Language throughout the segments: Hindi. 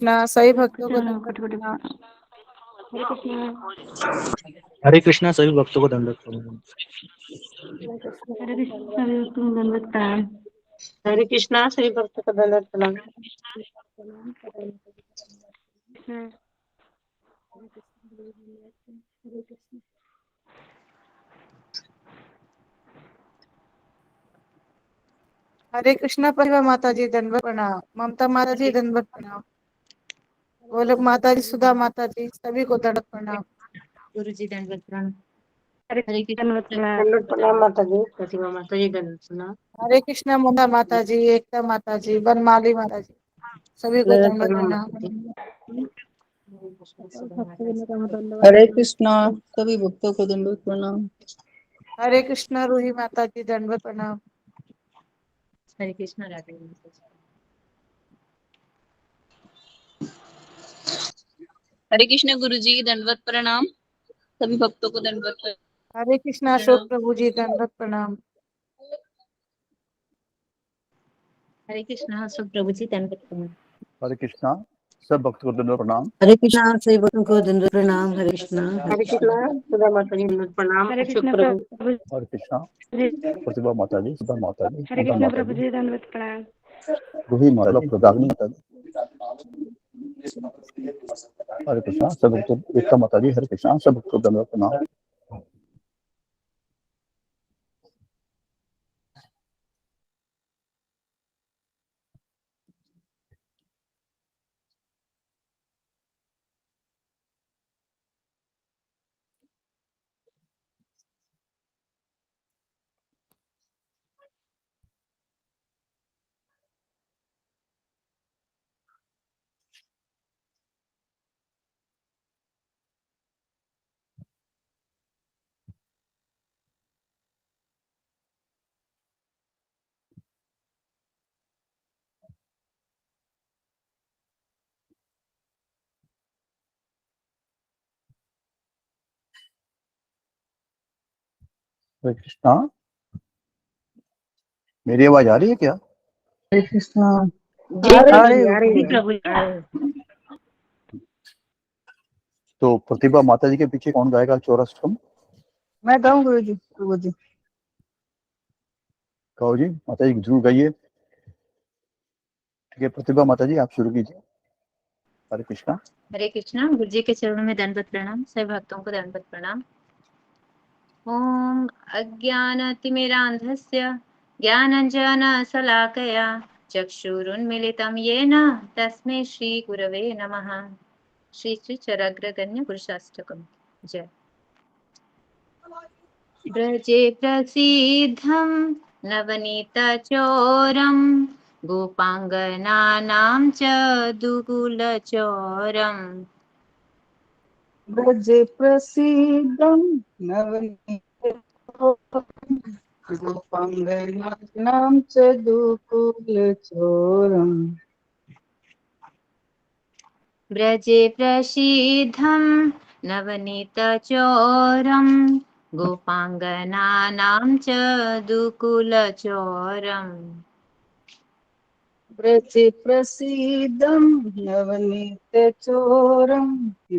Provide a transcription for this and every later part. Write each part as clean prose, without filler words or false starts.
कृष्णा सभी भक्तों को चलो दंडवत कटकटी प्रणाम। हरे कृष्णा। हरे कृष्णा सभी भक्तों को दंडवत प्रणाम। हरे कृष्णा सभी भक्तों को दंडवत प्रणाम। हरे कृष्णा सभी भक्तों को दंडवत प्रणाम। हरे कृष्णा परिवार माता जी दंडवत प्रणाम। ममता माता जी दंडवत प्रणाम। वो लोग माता जी सुधा माता जी सभी को दंडवत प्रणाम। गुरु जी दंडवत प्रणाम। हरे हरे कृष्णा कृष्णा दंडवत प्रणाम। दंडवत प्रणाम माता जी। प्रतिमा माता जी दंडवत प्रणाम। हरे कृष्णा ममता माता जी, एकता माता जी, बनमाली माता जी सभी को दंडवत दंडवत प्रणाम प्रणाम। माता जी। हरे कृष्णा सभी भक्तों को दंडवत प्रणाम। हरे कृष्णा रूही माता जी दंडवत प्रणाम। हरे कृष्णा राधे माता जी। हरे कृष्ण गुरु जी दंडवत प्रणाम। सभी भक्तों को दंडवत हरे कृष्णा अशोक प्रभु जी दंडवत प्रणाम। हरे कृष्णा सब प्रभु जी दंडवत प्रणाम। हरे कृष्णा सब भक्तों को दंडवत प्रणाम। हरे कृष्णा सभी भक्तों को दंडवत प्रणाम। हरे कृष्णा। हरे कृष्णा सुधा माता जी दंडवत प्रणाम। हरे अशोक कृष्णा प्रभु। प्रभु हरे कृष्णा जी। प्रतिभा माता जी, सुधा माता जी, हरे ममता कृष्णा माता प्रभु जी, जी दंडवत प्रणाम। रूही माता जी, प्रदाग्नि माता जी। हरे कृष्णा सब भक्तों, एकता माता जी, हरे कृष्णा सब भक्तों को दंडवत प्रणाम। हरे कृष्णा मेरी आवाज आ रही है क्या? हरे कृष्णा। जी प्रभु जी आ रही जी है। प्रभु जी आ रहे हो। तो प्रतिभा माता जी के पीछे कौन गाएगा चौरस्टम? मैं गाऊं गुरु जी प्रभु जी। कहो जी, माता जी जरूर गाइए। ठीक है, प्रतिभा माता जी आप शुरू कीजिए। हरे कृष्णा। हरे कृष्णा गुरु जी के चरणों में दंडवत प्रणाम। सभी भक्तों को दंडवत प्रणाम। ओम अज्ञानतिमिरान्धस्य ज्ञानञ्जनशलाकया चक्षुरुन्मिलितं येन तस्मै श्रीगुरवे नमः। श्री श्री चरग्रगण्य पुरुषाष्टकम्। जय। ब्रजे प्रसीद्धं नवनीतचोरं गोपाङ्गनानां च दुकुलचोरम्। ब्रजे प्रसीदं नवनीतानां च दुकुलचोरम्। ब्रजे प्रसीद्धं नवनीतचोरं गोपाङ्गनानां च दुकुलचोरम्। ब्रजे प्रसीदं नवनीतचोरं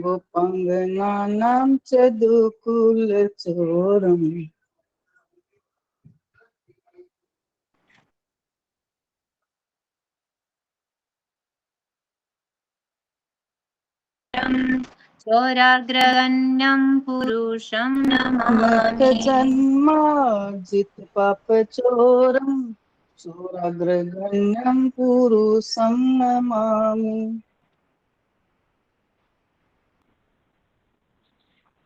गोपाङ्गनानां च दुकुलचोरम्। चोराग्रगण्यं पुरुषं नमामि। जन्मार्जित पापचोरं चोराग्रगण्यं पुरुषं नमामि।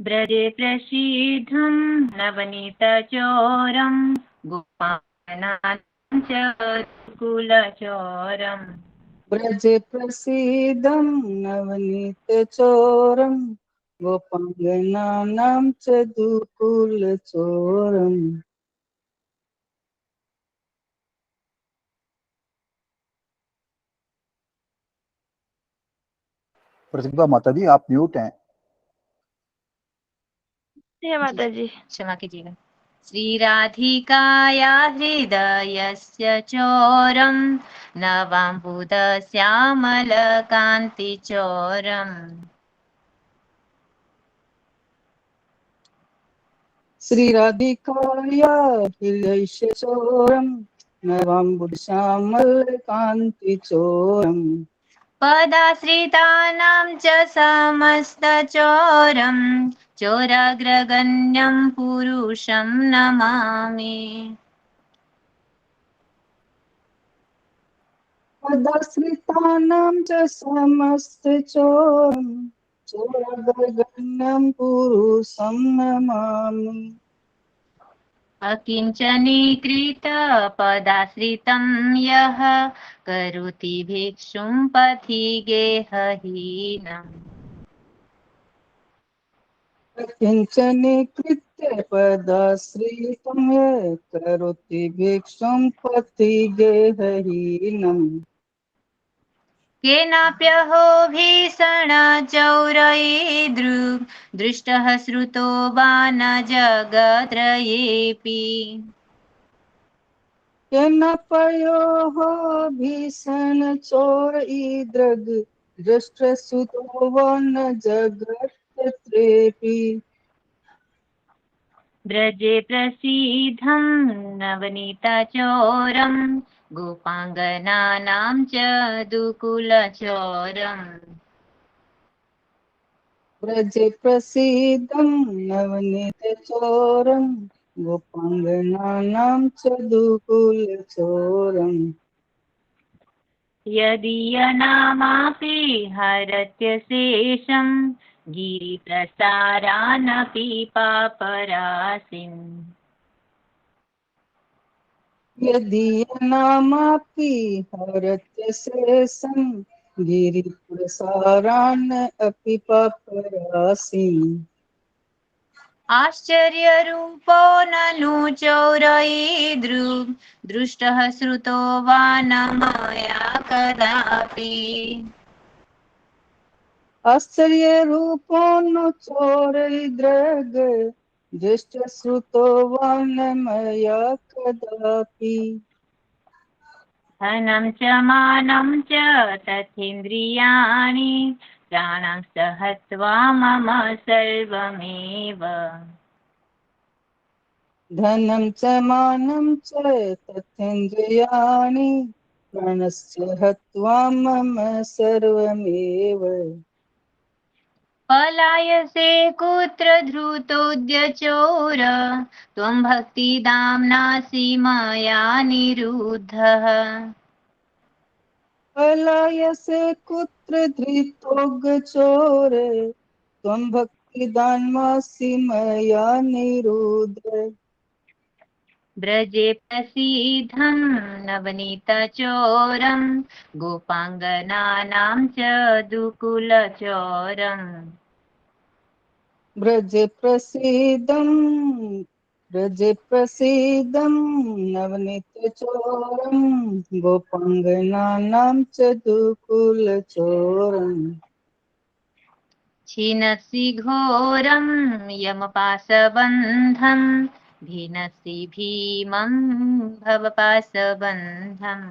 ब्रजे प्रसीद्धं नवनीतचोरं गोपाङ्गनानां च दुकुलचोरम्। ब्रजे प्रसीदं नवनीतचोरं गोपाङ्गनानां च दुकुलचोरम्। प्रतिभा माता जी आप म्यूट हैं। जय माता जी। क्षमा कीजिएगा। श्रीराधिकाया हृदयस्य चोरं नवाम्बुदश्यामलकान्तिचोरम् श्री राधिकाया हृदयस्य चोरम नवाम्बुदश्यामल कांति चोरम पदाश्रितानां च समस्तचोरं चोराग्रगण्यं पुरुषं नमामि पदाश्रितानां च समस्त चोरम चोरगगनं पुरुषं नमामि अकिञ्चनीकृत पदाश्रितं यः करोति भिक्षुं पथि गेहहीनम् किञ्चनीकृत्य पदाश्रितं यः करोति भिक्षुं पथि गेहहीनम् केनाप्यहो दृष्टः श्रुतो वा न जगत्रयेऽपि केनपयोः भीषण चोर ईदृग् दृष्टसुतो वन जगत्रेऽपि ब्रजे प्रसीदं नवनीतचोरं गोपाङ्गनानां च दुकुलचोरम् व्रजे प्रसीदं नवनीतचोरं गोपाङ्गनानां च दुकुलचोरम् यदीयनामापि हरत्यशेषं गिरिप्रसारानपि पापराशिम् यदीयनामापि हरत्यशेषं गिरिप्रसारान् अपि पापराशिम् आश्चर्यरूपो ननु चौरयीदृग् दृष्टः श्रुतो वा न मया कदापि आश्चर्यरूपो नु चोरैदृग् दृष्टश्रुतो वा न मया कदापि धनं च मानं च तथेन्द्रियाणि प्राणां सहत्वा मम सर्वमेव धनं च मानं च तथेन्द्रियाणि प्राणस्य हत्वा मम सर्वमेव पलायसे कुत्र धृतोऽद्य चोर त्वं भक्तिदाम्नासि मया निरुद्धः पलायसे कुत्र धृतोऽगचोरे त्वं भक्तिदान्मासि मया निरुद्ध ब्रजे प्रसीदं नवनीतचोरं गोपाङ्गनानां च दुकुलचोरम् ब्रजे प्रसीदं नवनीतचोरं गोपाङ्गनानां च दुकुलचोरम् छिनसि घोरं यमपाशबन्धं भिनसि भीमं भवपाशबन्धम्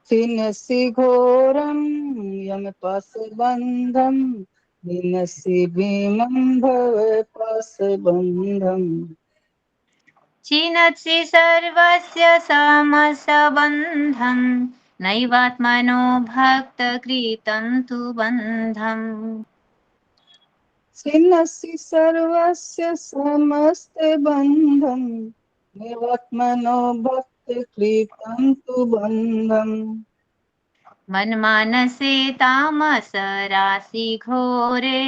छिनसि घोरं यमपाशबन्धं भिनसि भीमं भवपाशबन्धम् छिनसि सर्वस्य समसबन्धं नैवात्मनो भक्तकृतं तु बन्धम् छिन्नसि सर्वस्य समस्तबन्धं निवर्त्मनो भक्तकृतं तु बन्धम् मन्मानसे तामस राशि घोरे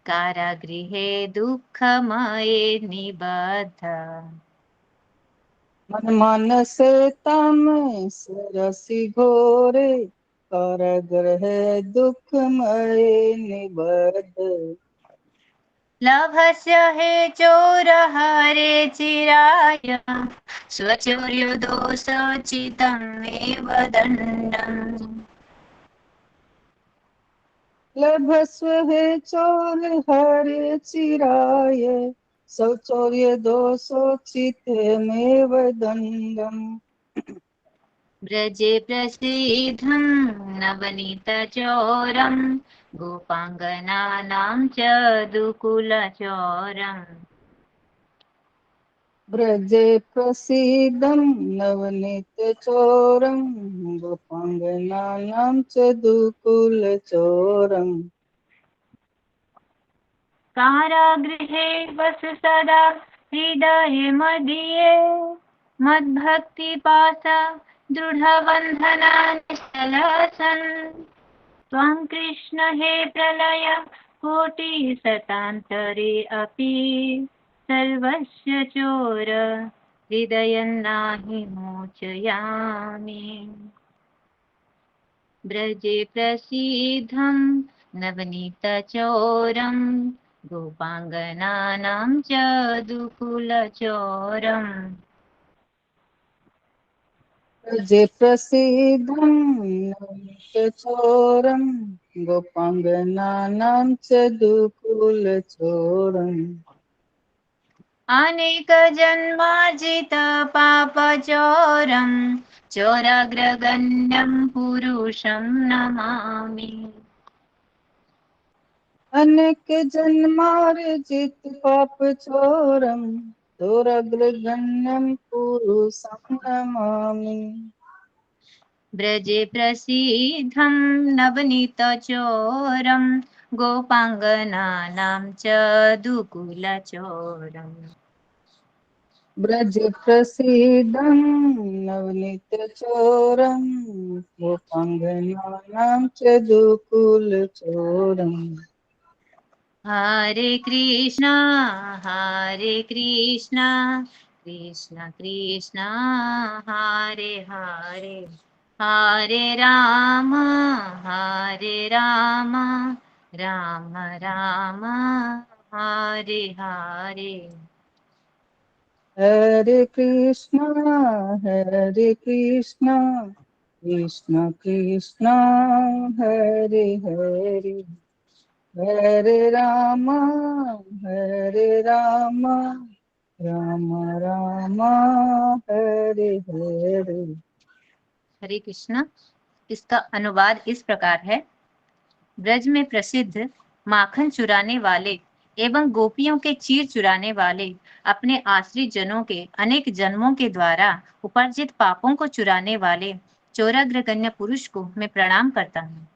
कारागृहे दुःखमये निबद्ध मनमानसे तामस रसि घोरे कारागृहे दुःखमये निबद्ध लभस्य हे चोर हरे चिराय स्वचौर्यो दोषोचितमेव दण्डम् लभस्व हे चोर हरे चिराय शौचौर्य दोषोचितमेव दण्डम्। ब्रजे प्रसीदं नवनीतचोरं गोपाङ्गनानां च दुकुलचोरम्। ब्रजे प्रसीदं नवनीतचोरं गोपाङ्गनानां च दुकुलचोरम्। कारागृहे वस सदा हृदये मदीये मद्भक्तिपाश दृढबन्धना निश्चलसन्। त्वं कृष्ण हे प्रलय कोटिशतान्तरे अपि सर्वस्य चोर हृदयं नाहि मोचयामि। ब्रजे प्रसीदं नवनीतचोरं गोपाङ्गनानां च दुकुलचोरम्। ब्रजे प्रसीदं नवनीतचोरं गोपाङ्गनानां च दुकुलचोरम्। अनेकजन्मार्जित पापचोरं चोराग्रगण्यं पुरुषं नमामि। अनेक जन्मार्जित पाप चोरम चोरग्रगण्यं पुरुषं नमामि। ब्रजे प्रसीदं नवनीतचोरं गोपाङ्गनानां च दुकुलचोरम्। ब्रज प्रसीदं नवनीतचोरं गोपाङ्गनानां च दुकुलचोरम्। हरे कृष्णा कृष्ण कृष्ण हरे हरे, हरे राम राम राम हरे हरे। हरे कृष्णा कृष्ण कृष्ण हरे हरे, हरे राम राम राम हरे हरे। हरे कृष्ण। इसका अनुवाद इस प्रकार है। ब्रज में प्रसिद्ध माखन चुराने वाले एवं गोपियों के चीर चुराने वाले अपने आश्रित जनों के अनेक जन्मों के द्वारा उपार्जित पापों को चुराने वाले चोराग्रगण्य पुरुष को मैं प्रणाम करता हूँ।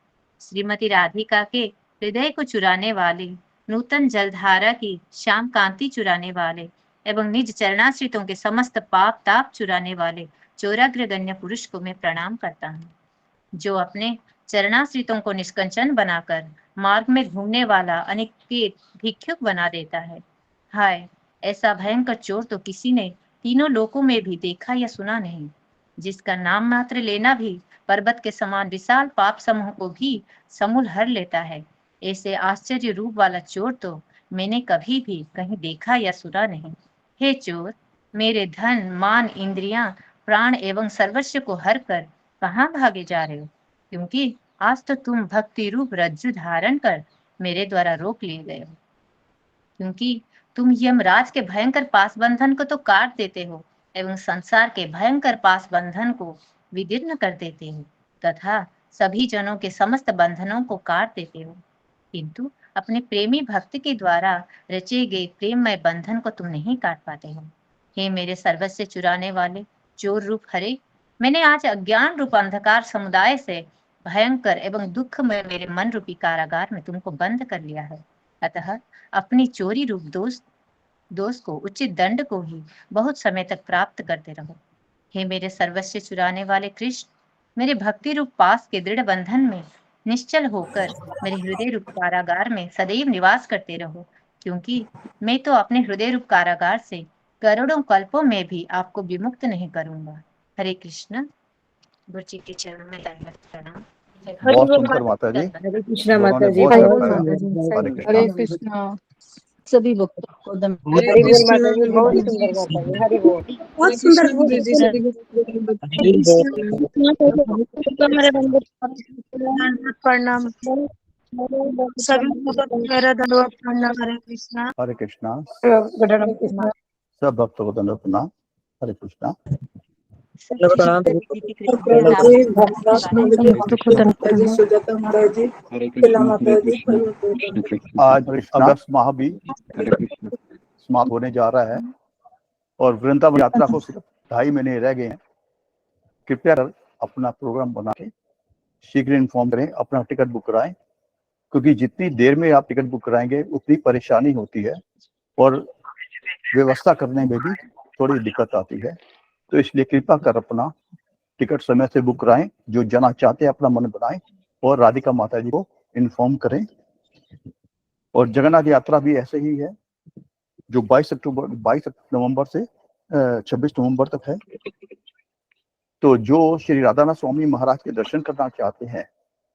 श्रीमती राधिका के हृदय को चुराने वाले, नूतन जलधारा की श्याम कांति चुराने वाले एवं निज चरणाश्रितों के समस्त पाप ताप चुराने वाले चोराग्रगण्य पुरुष को मैं प्रणाम करता हूँ, जो अपने चरणाश्रितों को निष्कंचन बनाकर मार्ग में घूमने वाला अनेक भिक्षुक बना देता है। हाय, ऐसा भयंकर चोर तो किसी ने तीनों लोकों में भी देखा या सुना नहीं, जिसका नाम मात्र लेना भी पर्वत के समान विशाल पाप समूह को भी समूल हर लेता है। ऐसे आश्चर्य रूप वाला चोर तो मैंने कभी भी कहीं देखा या सुना नहीं। हे चोर, मेरे धन मान इंद्रियां प्राण एवं सर्वस्व को हर कर कहाँ भागे जा रहे हो? क्योंकि आज तो तुम भक्ति रूप रज्जु धारण कर मेरे द्वारा रोक लिए गए हो। क्योंकि तुम यमराज के भयंकर पास बंधन को तो काट देते हो एवं संसार के भयंकर पास बंधन को विदीर्ण कर देते हो तथा सभी जनों के समस्त बंधनों को काट देते हो, किंतु अपने प्रेमी भक्त के द्वारा रचे गए प्रेममय बंधन को तुम नहीं काट पाते हो। हे मेरे सर्वस्व चुराने वाले चोर रूप हरे, मैंने आज अज्ञान रूप अंधकार समुदाय से भयंकर एवं दुखमय मेरे मन रूपी कारागार में तुमको बंद कर लिया है। अतः अपनी चोरी रूप दोष को, उचित दंड को ही बहुत समय तक प्राप्त करते रहो। हे मेरे सर्वस्व चुराने वाले कृष्ण, मेरे भक्ति रूप पास के दृढ़ बंधन में निश्चल होकर मेरे हृदय रूप कारागार में सदैव निवास करते रहो, क्योंकि मैं तो अपने हृदय रूप कारागार से करोड़ों कल्पों में भी आपको विमुक्त नहीं करूंगा। हरे कृष्ण। गुरु जी के चरणों में दंडवत प्रणाम। बहुत सुंदर माता जी, हरे कृष्णा दोनों माता ने जी, बहुत हरे अच्छा बोल गाया। माता जी, हरे हरे कृष्णा। कृष्णा। सभी भक्तों को बहुत हरे बोल माता जी, बहुत सुंदर माता जी, हरे बोल। बहुत सुंदर गुरु जी से हरि बोल। दंडवत प्रणाम। सभी को मेरा दंडवत प्रणाम। हरे कृष्णा। हरे कृष्णा। गणपति कृष्ण। सब भक्तों को दंडवत प्रणाम। हरे कृष्णा। प्रणाम जी भक्ता सभी भक्तों को दंड जी प्रणाम। सुजाता महाराज जी, हरे शिला कृष्ण माता हरे जी, कृष्ण कृष्ण कृष्ण आज अगस्त माह भी हरे कृष्ण समाप्त होने जा रहा है और वृंदावन यात्रा को सिर्फ 2.5 महीने रह गए हैं। कृपया कर अपना प्रोग्राम बना के शीघ्र इन्फॉर्म करें, अपना टिकट बुक कराएं, क्योंकि जितनी देर में आप टिकट बुक कराएंगे उतनी परेशानी होती है और व्यवस्था करने में भी थोड़ी दिक्कत आती है। तो इसलिए कृपया कर अपना टिकट समय से बुक कराएं। जो जाना चाहते हैं अपना मन बनाएं और राधिका माता जी को इन्फॉर्म करें। और जगन्नाथ यात्रा भी ऐसे ही है जो 22 नवंबर से 26 नवंबर तक है। तो जो श्री राधानाथ स्वामी महाराज के दर्शन करना चाहते हैं,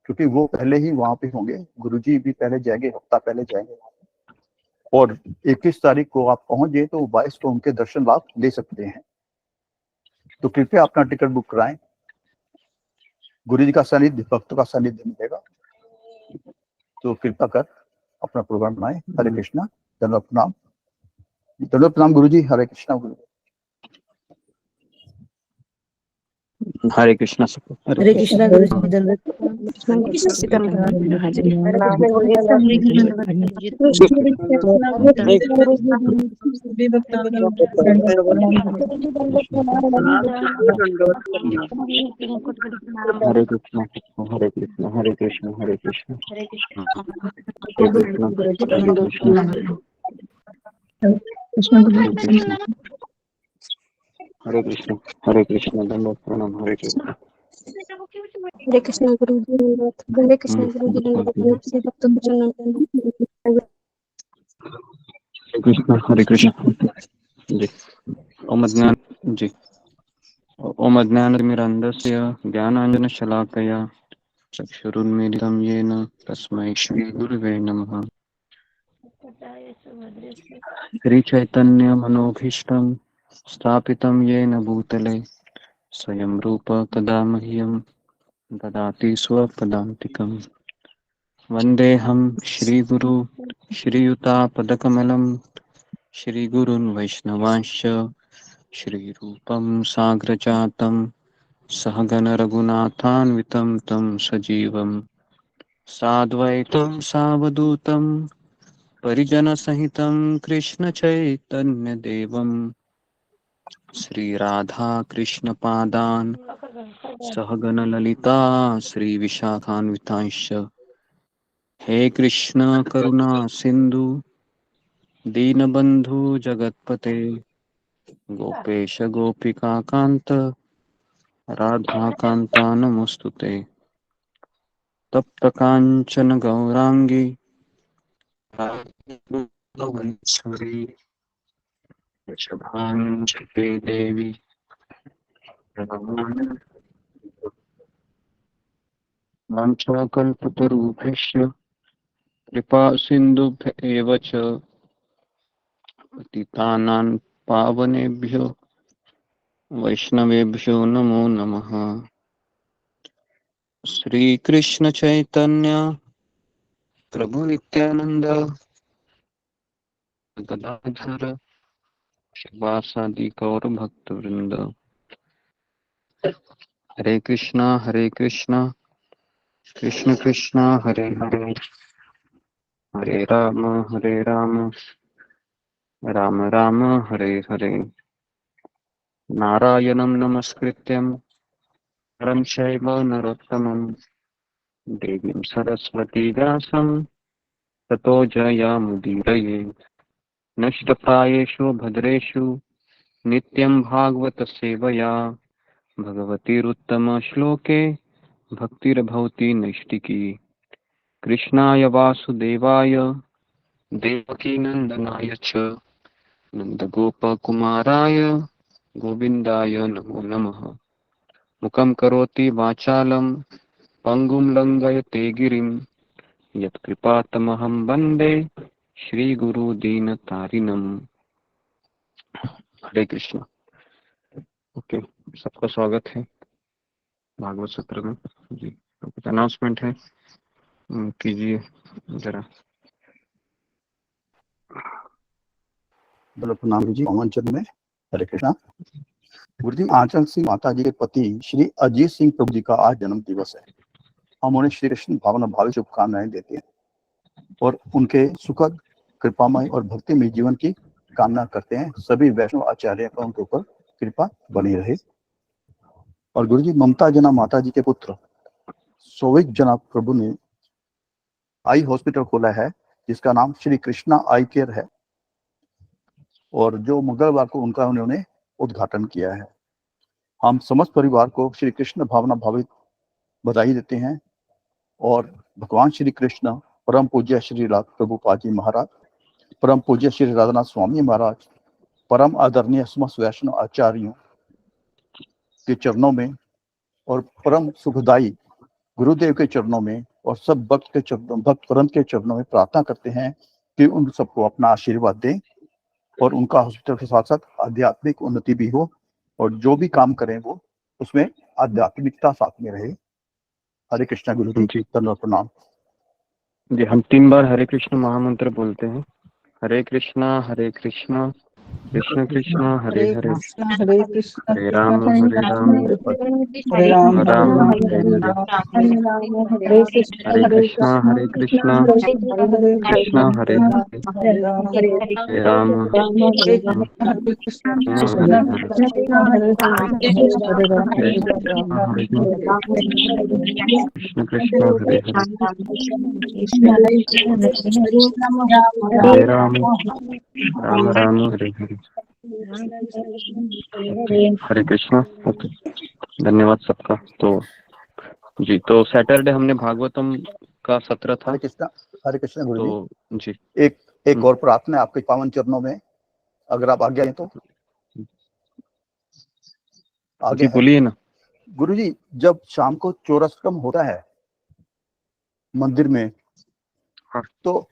क्योंकि वो पहले ही वहां पे होंगे, गुरुजी भी पहले जाएंगे, हफ्ता पहले जाएंगे और 21 तारीख को आप पहुंच गए तो 22 को उनके दर्शन लाभ ले सकते हैं। तो कृपया अपना टिकट बुक कराएं। गुरु जी का सानिध्य, भक्तों का सानिध्य मिलेगा। तो कृपया कर अपना प्रोग्राम बनाएं। हरे कृष्णा। दंडवत प्रणाम। दंडवत प्रणाम गुरु जी। हरे कृष्णा गुरु। हरे कृष्णा सबको हरे कृष्णा गुरु जी दंडवत कृष्ण कृष्ण दंडवत प्रणाम है गुरु जी, सभी को दंडवत सभी भक्तों को दंडवत हरे कृष्णा हरे कृष्णा हरे कृष्णा हरे कृष्णा हरे कृष्णा हरे कृष्णा हरे कृष्णा हरे कृष्णा दंडवत प्रणाम। हरे कृष्णा हरे कृष्ण गुरु जी दंडवत। हरे कृष्ण गुरु जी दंडवत। सभी भक्तों को चरणों में हरे कृष्णा हरे कृष्णा जी। ओम अज्ञान जी। ओम अज्ञानतिमिरन्धस्य ज्ञानाञ्जनशलाकया चक्षुरुन्मीलितं येन तस्मै श्रीगुरुवे नमः। श्रीचैतन्यमनोभीष्टं स्थापितं येन भूतले स्वयं रूप कदा मह्यं ददाति स्वपदान्तिकम्। वन्देऽहं श्रीगुरु श्रीयुतापदकमलं श्रीगुरुन् वैष्णवांश्च श्रीरूपं साग्रजातं सहगण रघुनाथान्वितं तं सजीवं साद्वैतं सावधूतं परिजनसहितं कृष्ण चैतन्यदेवं श्रीराधा कृष्णपादान् सहगण ललिता श्रीविशाखान्वितांश्च। हे कृष्ण करुणा सिंधु दीनबंधु जगतपते गोपेश गोपिका कांत राधा कांता नमोस्तुते। तप्त कांचन गौरांगी राधावंशरी वृषभांचले देवी प्रणमामि। वाञ्छाकल्पतरुभ्यश्च कृपा सिन्धुभ्य एव च पतितानां पावनेभ्यो वैष्णवेभ्यो नमो नमः। श्री कृष्ण चैतन्य प्रभु नित्यानंद गदाधर शिवासादि गौर भक्त वृंद। हरे कृष्णा कृष्ण कृष्णा हरे हरे हरे राम राम राम हरे हरे। नारायणं नमस्कृत्यं नरं चैव नरोत्तमं देवीं सरस्वती व्यासं ततो जयामुदीरये। नष्टप्रायेषु भद्रेषु नित्यं भागवत सेवया भगवतीरुत्तमश्लोके भक्तिर्भवति नैष्टिकी। कृष्णाय वासुदेवाय देवकीनन्दनाय च नन्दगोपकुमाराय गोविन्दाय नमो नमः। मुखं करोति वाचालं पङ्गुं लङ्घयते गिरिं यत्कृपातमहं वन्दे श्रीगुरुदीनतारिणम्। हरे कृष्ण। ओके, सबका स्वागत है भागवत सत्र में जी। कुछ अनाउंसमेंट है। कीजिए जरा। प्रणाम गुरु जी, पवन चंद में हरे कृष्णा। गुरु जी, आंचल सिंह माता जी के पति श्री अजीत सिंह प्रभु जी का आज जन्म दिवस है। हम उन्हें श्री कृष्ण भावना भावी शुभकामनाएं देते हैं और उनके सुखद, कृपामय और भक्तिमय जीवन की कामना करते हैं। सभी वैष्णव आचार्य का उनके ऊपर कृपा बनी रहे। और गुरु जी, ममता जना माता जी के पुत्र सोविक जना प्रभु ने आई हॉस्पिटल खोला है, जिसका नाम श्री कृष्णा आई केयर है, और जो मंगलवार को उनका उन्होंने उद्घाटन किया है। हम समस्त परिवार को श्री कृष्ण भावना भावित बधाई देते हैं और भगवान श्री कृष्ण, परम पूज्य श्री राधा प्रभुपाद जी महाराज, परम पूज्य श्री राधानाथ स्वामी महाराज, परम आदरणीय समस्त वैष्णव आचार्यों के चरणों में और परम सुखदाई गुरुदेव के चरणों में और सब भक्त के चरणों, भक्त परम के चरणों में प्रार्थना करते हैं कि उन सबको अपना आशीर्वाद दें और उनका हॉस्पिटल के साथ साथ आध्यात्मिक उन्नति भी हो, और जो भी काम करें वो उसमें आध्यात्मिकता साथ में रहे। हरे कृष्णा गुरु जी, धन्यवाद, प्रणाम जी। हम 3 बार हरे कृष्ण महामंत्र बोलते हैं। हरे कृष्णा कृष्ण कृष्ण हरे हरे, हरे कृष्ण हरे राम हरे राम, हरे राम राम हरे हरे हरे, हरे कृष्ण हरे हरे कृष्णा कृष्ण हरे हरे, हरे राम हरे राम हरे राम कृष्ण हरे हरे, हरे हरे राम हरे कृष्ण हरे कृष्ण कृष्ण हरे हरे, हरे राम राम हरे हरे। हरे कृष्णा। ओके, धन्यवाद सबका। तो जी, तो सैटरडे हमने भागवतम का सत्र था। हरे कृष्ण गुरु जी। तो जी, एक और प्रार्थना आपके पावन चरणों में, अगर आप आगे आए तो आगे जी बोलिए ना। गुरु जी, जब शाम को चौरसकम होता है मंदिर में, हाँ। तो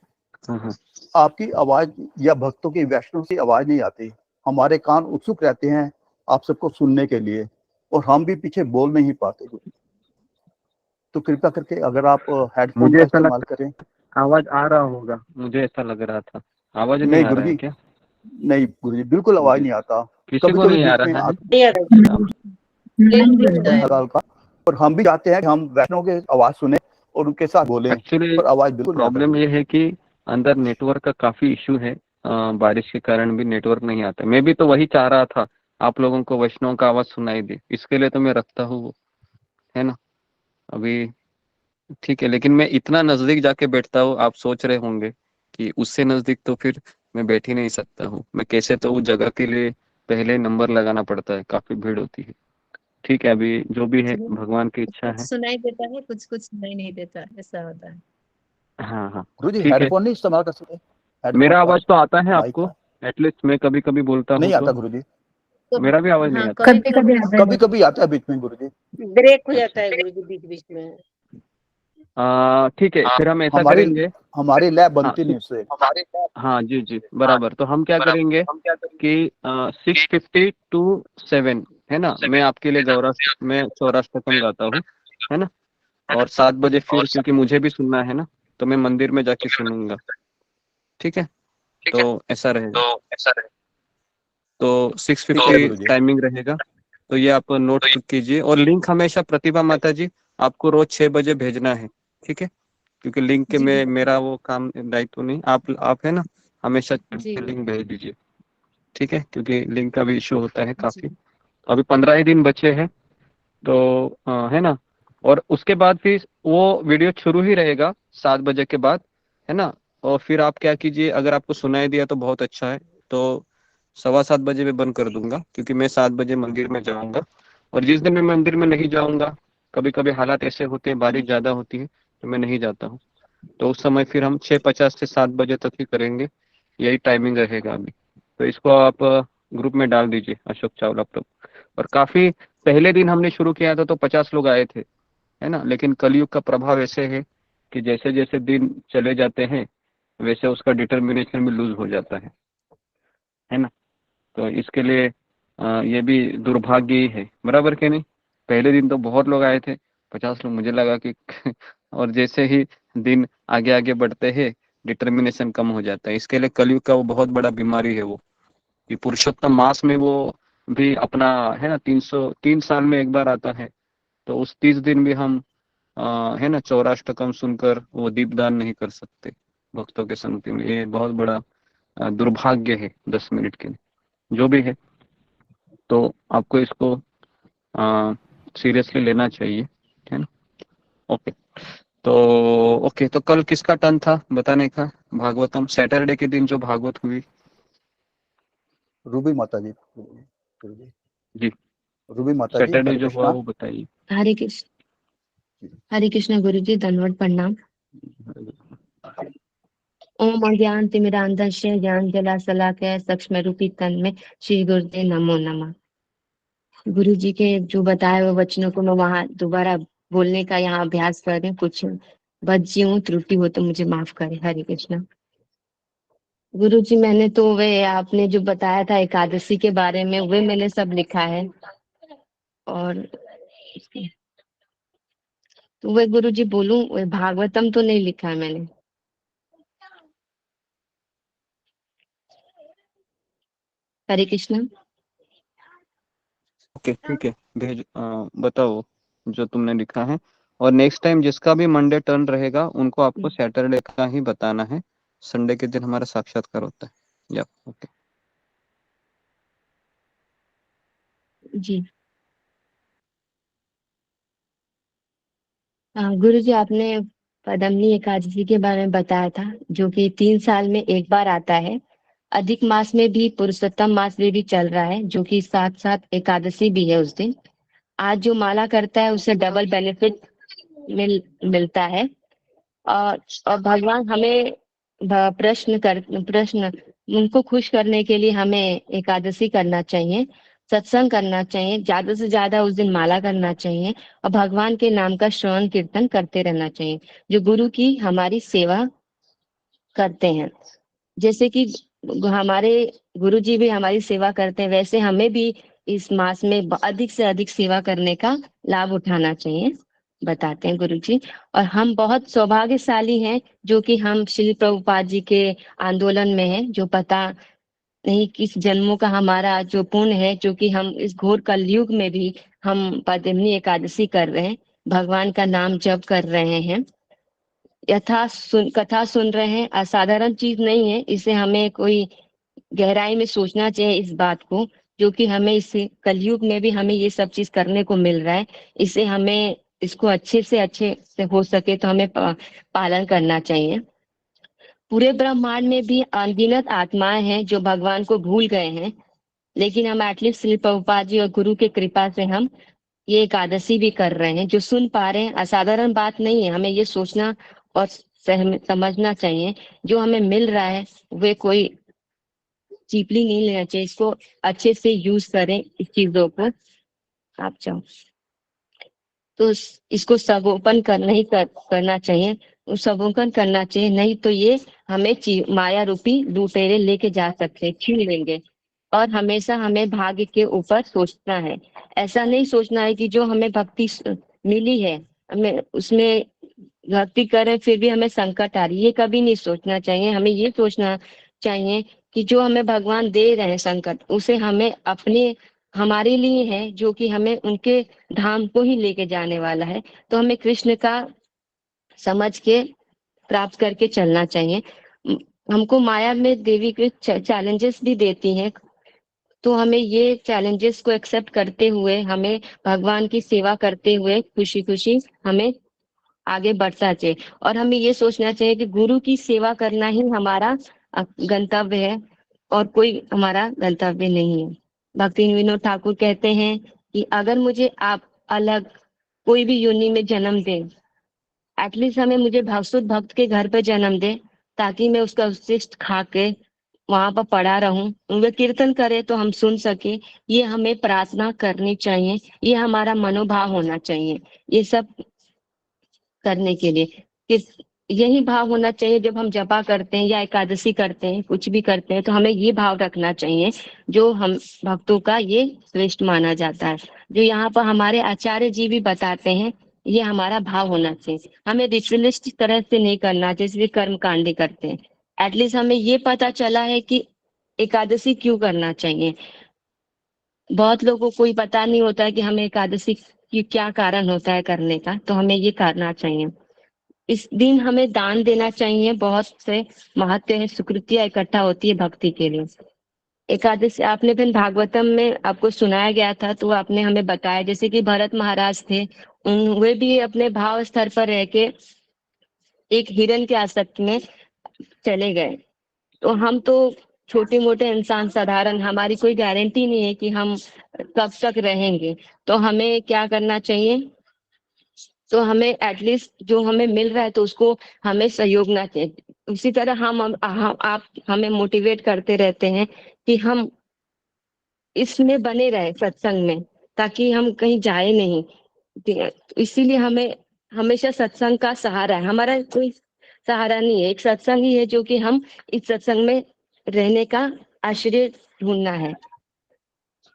हाँ। आपकी आवाज या भक्तों की वैष्णव की आवाज नहीं आती। हमारे कान उत्सुक रहते हैं आप सबको सुनने के लिए, और हम भी पीछे बोल नहीं पाते। तो कृपया करके अगर आप हेडफोन मुझे का ऐसा इस्तेमाल करें। आवाज आ रहा होगा, मुझे ऐसा लग रहा था। आवाज नहीं नहीं आ रहा है क्या? नहीं गुरु जी, बिल्कुल आवाज नहीं आता। किसी कभी को कभी नहीं आ बीच में रहा है? हल्का हल्का, और हम भी चाहते हैं कि हम वैष्णव के आवाज सुने और उनके साथ बोलें, एक्चुअली पर आवाज बिल्कुल नहीं आता। प्रॉब्लम ये है कि अंदर नेटवर्क का काफी इशू है। बारिश के कारण भी नेटवर्क नहीं आता। मैं भी तो वही चाह रहा था, आप लोगों को वैष्णव का आवाज सुनाई दे, इसके लिए तो मैं रखता हूँ वो, है ना। अभी ठीक है, लेकिन मैं इतना नजदीक जाके बैठता हूँ, आप सोच रहे होंगे कि उससे नजदीक तो फिर मैं बैठ ही नहीं सकता हूँ। मैं कैसे तो उस जगह के लिए पहले नंबर लगाना पड़ता है, काफी भीड़ होती है। ठीक है, अभी जो भी है भगवान की इच्छा है। सुनाई देता है, कुछ कुछ सुनाई नहीं देता, ऐसा होता है। हाँ हाँ, गुरु जी, ठीक है। हेडफोन नहीं इस्तेमाल कर सकते? मेरा हेडफोन का, आवाज तो आता है माइक आपको? का एटलीस्ट मैं कभी कभी बोलता हूँ नहीं आता तो गुरु जी। मेरा भी आवाज नहीं हाँ, आता। कभी कभी आता है बीच में गुरु जी। ब्रेक हो जाता है गुरु जी बीच बीच में। ठीक है, फिर हम ऐसा हमारी करेंगे। हमारी लैब हाँ बनती नहीं उससे। हाँ, जी जी बराबर। तो हम क्या करेंगे कि 6:50 to 7, है ना, मैं आपके लिए मैं सौराष्ट्रकम गाता हूँ, है ना। और 7 बजे फिर, क्योंकि मुझे भी सुनना है ना, तो मैं मंदिर में जाके सुनूंगा। ठीक है, तो ऐसा रहेगा। तो ठीक है 6:50 गुरु जी। टाइमिंग रहेगा। तो ये आप नोट कीजिए। और लिंक हमेशा प्रतिभा माता जी आपको रोज 6 बजे भेजना है। ठीक है, क्योंकि लिंक के में मेरा वो काम दायित्व नहीं, आप है ना, हमेशा लिंक भेज दीजिए। ठीक है, क्योंकि लिंक का भी इशू होता है काफी। अभी 15 ही दिन बचे हैं, तो है ना। और उसके बाद फिर वो वीडियो शुरू ही रहेगा 7 बजे के बाद, है ना। और फिर आप क्या कीजिए, अगर आपको सुनाई दिया तो बहुत अच्छा है, तो 7:15 बजे मैं बंद कर दूंगा, क्योंकि मैं 7 बजे मंदिर में जाऊंगा। और जिस दिन मैं मंदिर में नहीं जाऊंगा, कभी कभी हालात ऐसे होते हैं, बारिश ज्यादा होती है तो मैं नहीं जाता हूँ, तो उस समय फिर हम 6:50 से 7 बजे तक ही करेंगे। यही टाइमिंग रहेगा अभी। तो इसको आप ग्रुप में डाल दीजिए, अशोक चावला प्रभु। और काफी पहले दिन हमने शुरू किया था तो 50 लोग आए थे, है ना। लेकिन कलयुग का प्रभाव ऐसे है कि जैसे जैसे दिन चले जाते हैं वैसे उसका डिटर्मिनेशन भी लूज हो जाता है ना। तो इसके लिए ये भी दुर्भाग्य ही है, बराबर के नहीं। पहले दिन तो बहुत लोग आए थे, 50 लोग। मुझे लगा कि और जैसे ही दिन आगे आगे बढ़ते हैं डिटर्मिनेशन कम हो जाता है। इसके लिए कलयुग का वो बहुत बड़ा बीमारी है वो, कि पुरुषोत्तम मास में वो भी अपना है ना 303 साल में एक बार आता है, तो उस 30 दिन भी हम है ना चौराष्टकम सुनकर वो दीपदान नहीं कर सकते भक्तों के संगति में। ये बहुत बड़ा दुर्भाग्य है 10 मिनट के लिए जो भी है। तो आपको इसको सीरियसली लेना चाहिए, है ना। ओके तो ओके, तो कल किसका टर्न था बताने का? भागवतम सैटरडे के दिन जो भागवत हुई। रूबी माता जी, गुरुजी जी रूबी माता जी, सैटरडे हरे जो हुआ कृष्णा। वो बताइए। हरे कृष्ण गुरु जी, दंडवत प्रणाम। ओम अज्ञान तिमिरांधस्य ज्ञान जला शलाकया चक्षुष रूपी तन में श्री गुरुदेव नमो नमः। गुरु जी के जो बताए हुए वचनों को मैं वहां दोबारा बोलने का यहाँ अभ्यास कर रही हूँ। कुछ बच्ची हूँ, त्रुटि हो तो मुझे माफ करे। हरे कृष्णा गुरु जी, मैंने तो वे आपने जो बताया था एकादशी के बारे में वे मैंने सब लिखा है। और तो वे गुरु जी बोलूं, वे भागवतम तो नहीं लिखा है मैंने। हरे कृष्णा। ओके ठीक है, बताओ जो तुमने लिखा है। और नेक्स्ट टाइम जिसका भी मंडे टर्न रहेगा उनको आपको सैटरडे का ही बताना है। संडे के दिन हमारा साक्षात्कार होता है। या ओके जी गुरु जी, आपने पदमनी एकादशी के बारे में बताया था, जो कि 3 साल में एक बार आता है। अधिक मास में भी पुरुषोत्तम मास में भी चल रहा है, जो कि साथ साथ एकादशी भी है उस दिन। आज जो माला करता है उसे डबल बेनिफिट मिलता है। और भगवान हमें प्रश्न उनको खुश करने के लिए हमें एकादशी करना चाहिए, सत्संग करना चाहिए, ज्यादा से ज्यादा उस दिन माला करना चाहिए और भगवान के नाम का श्रवण कीर्तन करते रहना चाहिए, जो गुरु की हमारी सेवा करते हैं। जैसे कि हमारे गुरु जी भी हमारी सेवा करते हैं, वैसे हमें भी इस मास में अधिक से अधिक सेवा करने का लाभ उठाना चाहिए, बताते हैं गुरु जी। और हम बहुत सौभाग्यशाली हैं जो कि हम श्री प्रभुपाद जी के आंदोलन में हैं, जो पता नहीं किस जन्मों का हमारा जो पुण्य है, जो कि हम इस घोर कलयुग में भी हम पद्मिनी एकादशी कर रहे हैं, भगवान का नाम जप कर रहे हैं, कथा सुन रहे हैं। असाधारण चीज नहीं है, इसे हमें कोई गहराई में सोचना चाहिए इस बात को, जो कि हमें इस कलयुग में भी हमें ये सब चीज करने को मिल रहा है। इसे हमें इसको अच्छे से हो सके तो हमें पालन करना चाहिए। पूरे ब्रह्मांड में भी अनगिनत आत्माएं हैं जो भगवान को भूल गए हैं, लेकिन हम एटलीस्ट श्री प्रभुपाद जी और गुरु की कृपा से हम ये एकादशी भी कर रहे हैं, जो सुन पा रहे हैं। असाधारण बात नहीं है, हमें ये सोचना और समझना चाहिए जो हमें मिल रहा है वे कोई चीपली नहीं लेना चाहिए, इसको अच्छे से यूज करें इस चीजों को। आप चाहो तो इसको सगोपन करना चाहिए, सगोपन करना चाहिए, नहीं तो ये हमें माया रूपी लुटेरे लेके जा सकते हैं, छीन लेंगे। और हमेशा हमें भाग्य के ऊपर सोचना है। ऐसा नहीं सोचना है कि जो हमें भक्ति मिली है हमें उसमें भक्ति करें फिर भी हमें संकट आ रही है, ये कभी नहीं सोचना चाहिए। हमें ये सोचना चाहिए कि जो हमें भगवान दे रहे हैं संकट, उसे हमें अपने हमारे लिए है, जो कि हमें उनके धाम को ही लेके जाने वाला है। तो हमें कृष्ण का समझ के प्राप्त करके चलना चाहिए। हमको माया में देवी के चैलेंजेस भी देती हैं, तो हमें ये चैलेंजेस को एक्सेप्ट करते हुए हमें भगवान की सेवा करते हुए खुशी खुशी हमें आगे बढ़ना चाहिए। और हमें ये सोचना चाहिए कि गुरु की सेवा करना ही हमारा गंतव्य है और कोई हमारा गंतव्य नहीं है। भक्ति विनोद ठाकुर कहते हैं कि अगर मुझे आप अलग कोई भी योनि में जन्म दे, एटलीस्ट हमें मुझे शुद्ध भक्त के घर पे जन्म दे, ताकि मैं उसका उच्छिष्ट खा के वहां पर पड़ा रहूं, वे कीर्तन करे तो हम सुन सके। ये हमें प्रार्थना करनी चाहिए, ये हमारा मनोभाव होना चाहिए। ये सब करने के लिए यही भाव होना चाहिए। जब हम जपा करते हैं या एकादशी करते हैं, कुछ भी करते हैं, तो हमें ये भाव रखना चाहिए जो हम भक्तों का ये श्रेष्ठ माना जाता है। जो यहाँ पर हमारे आचार्य जी भी बताते हैं ये हमारा भाव होना चाहिए। हमें रिचुअलिस्टिक तरह से नहीं करना जैसे कर्म कांडी करते हैं। एटलीस्ट हमें ये पता चला है कि एकादशी क्यों करना चाहिए। बहुत लोगों को कोई पता नहीं होता है कि हमें एकादशी की क्या कारण होता है करने का, तो हमें ये करना चाहिए। इस दिन हमें दान देना चाहिए। बहुत से महत्व है, सुकृतियाँ इकट्ठा होती है भक्ति के लिए। एकादशी आपने फिर भागवतम में आपको सुनाया गया था, तो आपने हमें बताया जैसे कि भरत महाराज थे, वे भी अपने भाव स्तर पर रह के एक हिरण के आसक्ति में चले गए। तो हम तो छोटे मोटे इंसान साधारण, हमारी कोई गारंटी नहीं है कि हम कब तक रहेंगे। तो हमें क्या करना चाहिए, तो हमें एटलीस्ट जो हमें मिल रहा है तो उसको हमें सहयोग ना चाहिए। उसी तरह आप हमें मोटिवेट करते रहते हैं कि हम इसमें बने रहे सत्संग में, ताकि हम कहीं जाए नहीं। तो इसीलिए हमें हमेशा सत्संग का सहारा है। हमारा कोई सहारा नहीं है, एक सत्संग ही है जो कि हम इस सत्संग में रहने का आश्रय ढूंढना है।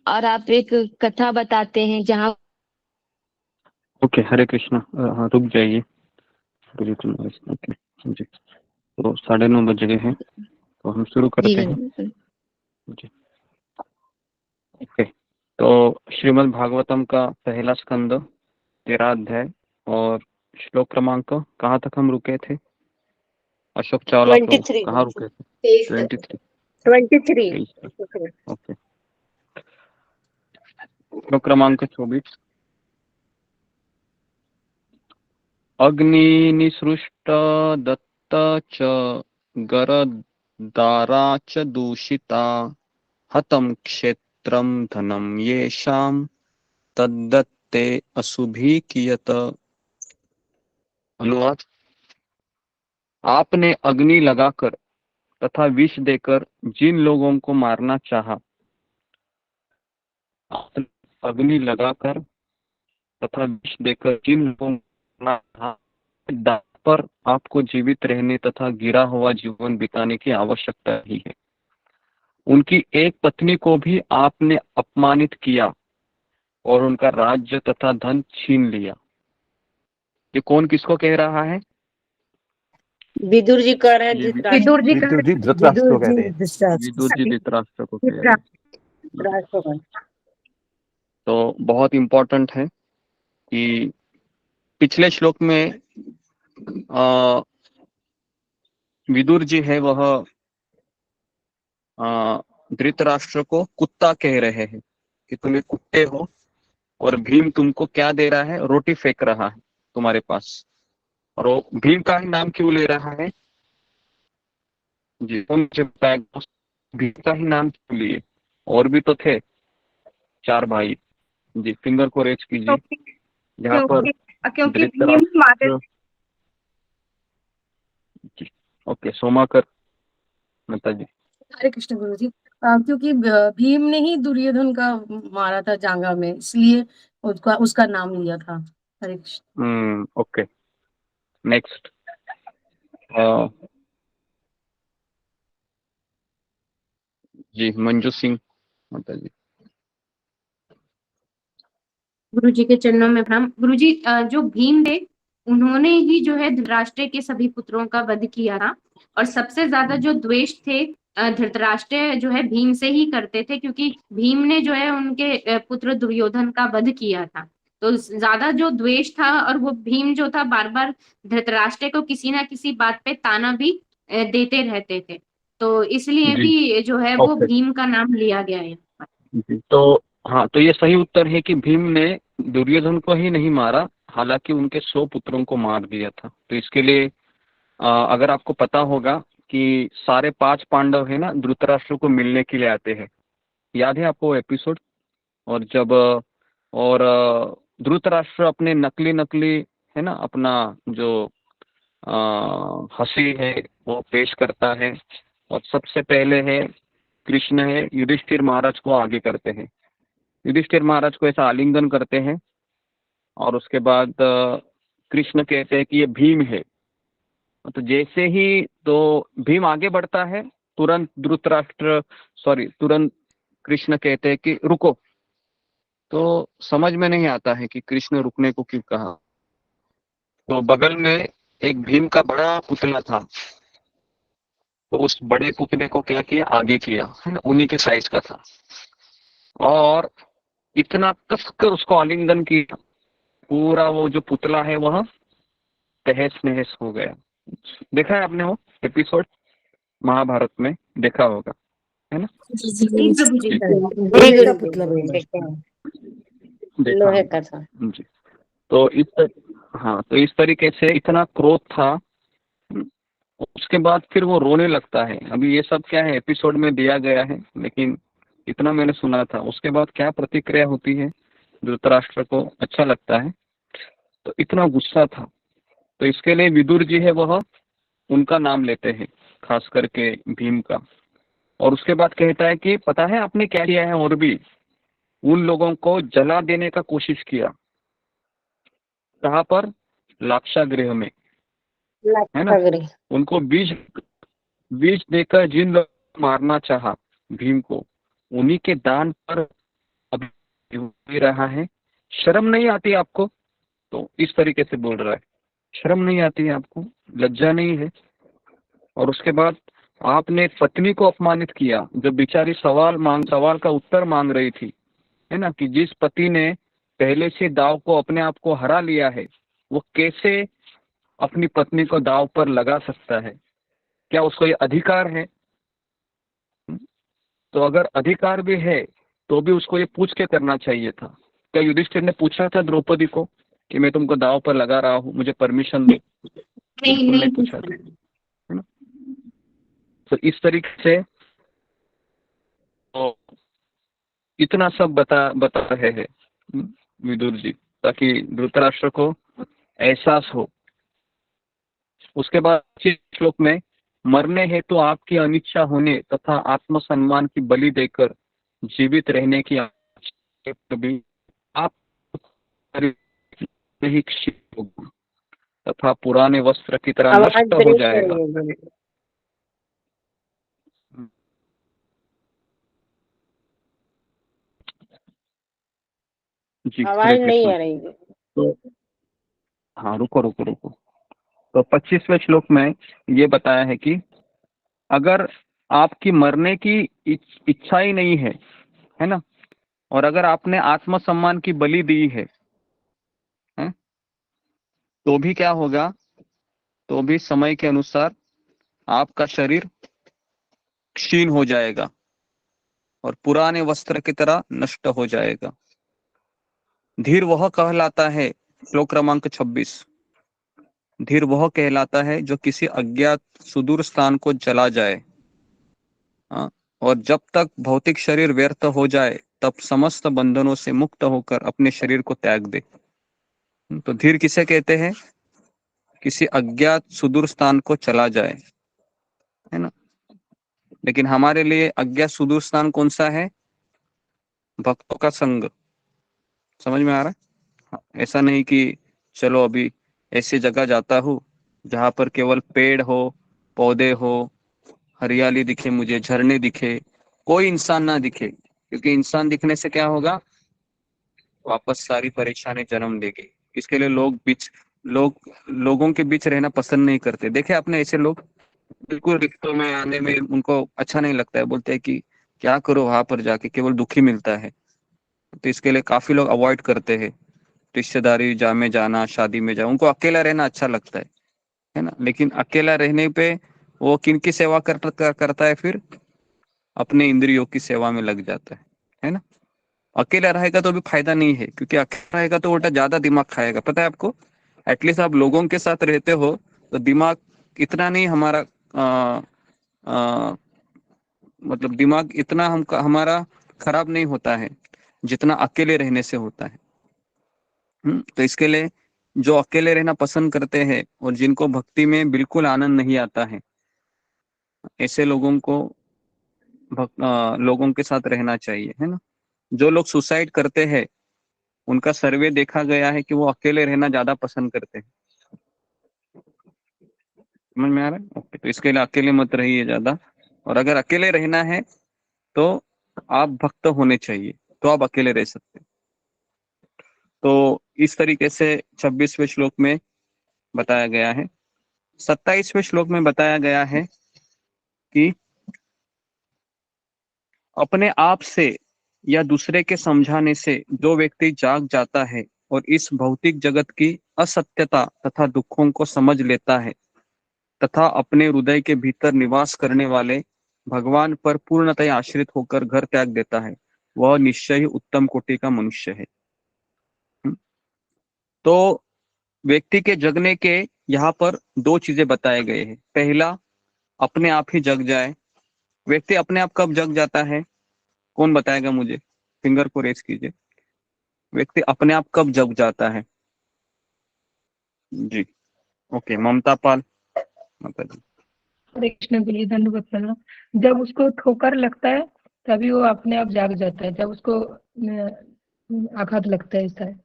और आप एक कथा बताते हैं जहाँ ओके, हरे कृष्णा। हाँ, रुक जाइए। ओके जी, तो 9:30 बज गए हैं, तो हम शुरू करते हैं जी। ओके, तो श्रीमद् भागवतम का पहला स्कंद 13 अध्याय और श्लोक क्रमांक कहाँ तक हम रुके थे? अशोक चावला को 23 कहाँ रुके थे? 23। 23 ओके, श्लोक क्रमांक 24। अग्नि निसृष्ट दत्त च गरदारा च दूषिता हतम क्षेत्रम धनम येषाम तद्दत्ते असुभी कियत। अनुवाद: आपने अग्नि लगाकर तथा विष देकर जिन लोगों को मारना चाहा, आपने अग्नि लगाकर तथा विष देकर जिन लोगों को मारना चाहा, दांत पर आपको जीवित रहने तथा गिरा हुआ जीवन बिताने की आवश्यकता ही है। उनकी एक पत्नी को भी आपने अपमानित किया और उनका राज्य तथा धन छीन लिया। ये कौन किसको कह रहा है? विदुर जी कह रहे हैं ये विदुर जी विदुर जी धृतराष्ट्र को कहते हैं। विदुर जी धृतराष्ट्र को कह रहे हैं। राष्ट्रपति। तो बहुत इंपॉर्टेंट है कि पिछले श्लोक में विदुर जी है वह धृतराष्ट्र को कुत्ता कह रहे हैं कि तुम्हें कुत्ते हो, और भीम तुमको क्या दे रहा है? रोटी फेंक रहा है तुम्हारे पास। और वो भीम का ही नाम क्यों ले रहा है जी? मुझे बताया भीम का ही नाम क्यों लिए? और भी तो थे 4 भाई जी, फिंगर को रेज कीजिए यहाँ पर। क्योंकि भीम धृतराष्ट्र जी। ओके, सोमाकर माता जी। हरे कृष्ण गुरु जी। क्योंकि भीम ने ही दुर्योधन का मारा था जांगा में, इसलिए उसका नाम लिया था। हरे कृष्ण। Okay, next. जी, मंजू सिंह माता जी। गुरु जी के चरणों में प्रणाम। गुरु जी, जो भीम थे उन्होंने ही जो है धृतराष्ट्र के सभी पुत्रों का वध किया था, और सबसे ज्यादा जो द्वेष थे धृतराष्ट्र जो है भीम से ही करते थे, क्योंकि भीम ने जो है उनके पुत्र दुर्योधन का वध किया था। तो ज्यादा जो द्वेष था, और वो भीम जो था बार बार धृतराष्ट्र को किसी ना किसी बात पे ताना भी देते रहते थे, तो इसलिए जी, भी जो है वो ओके भीम का नाम लिया गया है। जी। तो हाँ, तो ये सही उत्तर है कि भीम ने दुर्योधन को ही नहीं मारा, हालांकि उनके 100 पुत्रों को मार दिया था। तो इसके लिए अगर आपको पता होगा कि सारे 5 पांडव है ना धृतराष्ट्र को मिलने के लिए आते हैं, याद है आपको एपिसोड? और जब और धृतराष्ट्र अपने नकली है ना अपना जो हंसी है वो पेश करता है, और सबसे पहले है कृष्ण है युधिष्ठिर महाराज को आगे करते हैं। युधिष्ठिर महाराज को ऐसा आलिंगन करते हैं, और उसके बाद कृष्ण कहते हैं कि ये भीम है। तो जैसे ही तो भीम आगे बढ़ता है, तुरंत कृष्ण कहते हैं कि रुको। तो समझ में नहीं आता है कि कृष्ण रुकने को क्यों कहा। तो बगल में एक भीम का बड़ा पुतला था, तो उस बड़े पुतले को क्या किया, आगे किया, है ना, उन्हीं के साइज का था, और इतना कसकर उसको आलिंगन किया, पूरा वो जो पुतला है वह तहस नहस हो गया। देखा है आपने वो एपिसोड, महाभारत में देखा होगा, है ना? जी प्रभु जी। लोहे का पुतला बना। देखा लोहे होगा। का था। जी। तो इस तरीके से इतना क्रोध था। उसके बाद फिर वो रोने लगता है। अभी ये सब क्या है, एपिसोड में दिया गया है, लेकिन इतना मैंने सुना था। उसके बाद क्या प्रतिक्रिया होती है, धृतराष्ट्र को अच्छा लगता है, तो इतना गुस्सा था। तो इसके लिए विदुर जी है वह उनका नाम लेते हैं, खास करके भीम का। और उसके बाद कहता है कि पता है आपने क्या किया है, और भी उन लोगों को जला देने का कोशिश किया। कहाँ पर? लाक्षागृह में, है ना? लाक्षागृह। उनको बीज देकर जिन लोग मारना चाहा भीम को, उन्हीं के दान पर अभी हो रहा है। शर्म नहीं आती आपको? तो इस तरीके से बोल रहा है, शर्म नहीं आती है आपको, लज्जा नहीं है? और उसके बाद आपने पत्नी को अपमानित किया, जब बेचारी सवाल का उत्तर मांग रही थी, है ना, कि जिस पति ने पहले से दाव को अपने आप को हरा लिया है, वो कैसे अपनी पत्नी को दाव पर लगा सकता है? क्या उसको ये अधिकार है? तो अगर अधिकार भी है तो भी उसको ये पूछ के करना चाहिए था। क्या युधिष्ठिर ने पूछा था द्रौपदी को कि मैं तुमको दाव पर लगा रहा हूँ, मुझे परमिशन दो? बिल्कुल नहीं पूछा था, है ना? तो इस तरीके से तो इतना सब बता रहे हैं विदुर जी, ताकि धृतराष्ट्र को एहसास हो। उसके बाद श्लोक में, मरने हेतु तो आपकी अनिच्छा होने तथा आत्मसम्मान की बलि देकर जीवित रहने की भी आप नहीं क्षीण होगा तथा पुराने वस्त्र की तरह आवाज नष्ट हो ब्रेक हो जाएगा। रही है। जी, हरे आवाज नहीं कृष्ण। आ रही है। तो हाँ, रुको। तो 25वें श्लोक में ये बताया है कि अगर आपकी मरने की इच्छा ही नहीं है ना, और अगर आपने आत्मसम्मान की बलि दी है, तो भी क्या होगा? तो भी समय के अनुसार आपका शरीर क्षीण हो जाएगा और पुराने वस्त्र की तरह नष्ट हो जाएगा। धीर वह कहलाता है, श्लोक क्रमांक 26, धीर वह कहलाता है जो किसी अज्ञात सुदूर स्थान को चला जाए, और जब तक भौतिक शरीर व्यर्थ हो जाए तब समस्त बंधनों से मुक्त होकर अपने शरीर को त्याग दे। तो धीर किसे कहते हैं? किसी अज्ञात सुदूर स्थान को चला जाए, है ना? लेकिन हमारे लिए अज्ञात सुदूर स्थान कौन सा है? भक्तों का संग। समझ में आ रहा है? ऐसा नहीं कि चलो अभी ऐसी जगह जाता हूँ जहां पर केवल पेड़ हो, पौधे हो, हरियाली दिखे, मुझे झरने दिखे, कोई इंसान ना दिखे, क्योंकि इंसान दिखने से क्या होगा? वापस सारी परेशानी जन्म देगी। इसके लिए लोगों के बीच रहना पसंद नहीं करते। देखे आपने ऐसे लोग, बिल्कुल रिश्तों में आने में उनको अच्छा नहीं लगता है, बोलते हैं कि क्या करो वहां पर जाके, केवल दुखी मिलता है। तो इसके लिए काफी लोग अवॉइड करते हैं रिश्तेदारी में जाना, शादी में जाना। उनको अकेला रहना अच्छा लगता है ना? लेकिन अकेला रहने पे वो किनकी सेवा करता है फिर? अपने इंद्रियों की सेवा में लग जाता है ना? अकेला रहेगा तो भी फायदा नहीं है, क्योंकि अकेला रहेगा तो उल्टा ज्यादा दिमाग खाएगा। पता है आपको? एटलीस्ट आप लोगों के साथ रहते हो तो दिमाग इतना नहीं हमारा मतलब दिमाग इतना हमारा खराब नहीं होता है जितना अकेले रहने से होता है। तो इसके लिए जो अकेले रहना पसंद करते हैं और जिनको भक्ति में बिल्कुल आनंद नहीं आता है, ऐसे लोगों को लोगों के साथ रहना चाहिए, है ना? जो लोग सुसाइड करते हैं उनका सर्वे देखा गया है कि वो अकेले रहना ज्यादा पसंद करते हैं। समझ में आ रहा है? ओके, तो इसके लिए अकेले मत रहिए ज्यादा। और अगर अकेले रहना है तो आप भक्त होने चाहिए, तो आप अकेले रह सकते हैं। तो इस तरीके से 26वें श्लोक में बताया गया है। 27वें श्लोक में बताया गया है कि अपने आप से या दूसरे के समझाने से जो व्यक्ति जाग जाता है और इस भौतिक जगत की असत्यता तथा दुखों को समझ लेता है तथा अपने हृदय के भीतर निवास करने वाले भगवान पर पूर्णतः आश्रित होकर घर त्याग देता है, वह निश्चय ही उत्तम कोटि का मनुष्य है। तो व्यक्ति के जगने के यहाँ पर दो चीजें बताए गए हैं। पहला, अपने आप ही जग जाए। व्यक्ति अपने आप कब जग जाता है? कौन बताएगा मुझे? फिंगर को रेस कीजिए। व्यक्ति अपने आप कब जग जाता है? जी, ओके, ममता पाल माता जी। हरे कृष्ण गुरु जी, दंडवत प्रणाम। जब उसको ठोकर लगता है तभी वो अपने आप जाग जाता है, जब उसको आघात लगता है ऐसा है।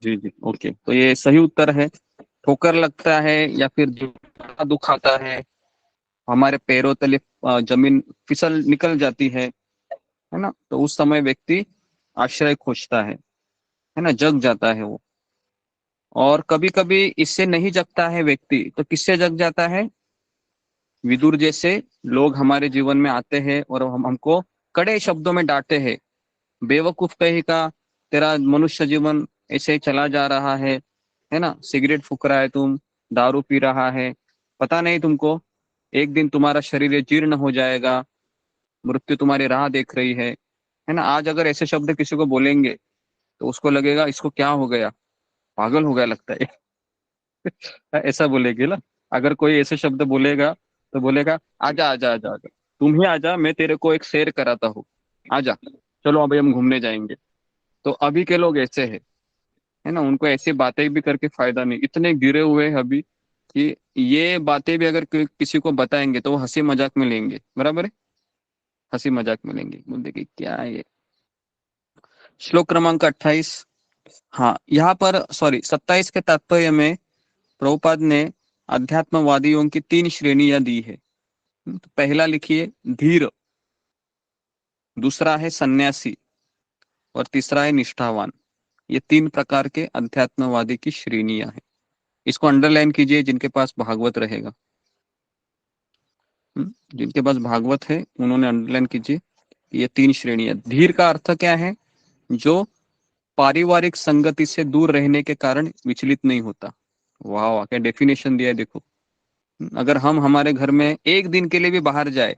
जी जी, ओके, तो ये सही उत्तर है। ठोकर लगता है या फिर दुख आता है, हमारे पैरों तले जमीन फिसल निकल जाती है ना, तो उस समय व्यक्ति आश्रय खोजता है ना, जग जाता है वो। और कभी कभी इससे नहीं जगता है व्यक्ति, तो किससे जग जाता है? विदुर जैसे लोग हमारे जीवन में आते हैं और हम हमको कड़े शब्दों में डांटते हैं, बेवकूफ कहेगा, तेरा मनुष्य जीवन ऐसे ही चला जा रहा है ना, सिगरेट फूक रहा है तुम, दारू पी रहा है, पता नहीं तुमको एक दिन तुम्हारा शरीर ये जीर्ण हो जाएगा, मृत्यु तुम्हारी राह देख रही है ना। आज अगर ऐसे शब्द किसी को बोलेंगे तो उसको लगेगा इसको क्या हो गया, पागल हो गया लगता है। ऐसा बोलेगी ना। अगर कोई ऐसे शब्द बोलेगा तो बोलेगा आजा आजा आजा आजा, तुम ही आजा, मैं तेरे को एक शेर कराता हूँ, आजा, चलो अभी हम घूमने जाएंगे। तो अभी के लोग ऐसे है ना, उनको ऐसी बातें भी करके फायदा नहीं, इतने गिरे हुए हैं अभी कि ये बातें भी अगर किसी को बताएंगे तो वो हंसी मजाक में लेंगे, बराबर है, हंसी मजाक में लेंगे, बोलते कि क्या है ये। श्लोक क्रमांक 28, हाँ यहाँ पर सॉरी 27 के तात्पर्य में प्रभुपाद ने अध्यात्मवादियों की 3 श्रेणियां दी है। तो पहला लिखिए धीर, दूसरा है सन्यासी और तीसरा है निष्ठावान। ये 3 प्रकार के अध्यात्मवादी की श्रेणियां हैं। इसको अंडरलाइन कीजिए जिनके पास भागवत रहेगा। जिनके पास भागवत है उन्होंने अंडरलाइन कीजिए। ये 3 श्रेणियां। धीर का अर्थ क्या है? जो पारिवारिक संगति से दूर रहने के कारण विचलित नहीं होता। वाह वाह, क्या डेफिनेशन दिया है देखो। अगर हम हमारे घर में एक दिन के लिए भी बाहर जाए,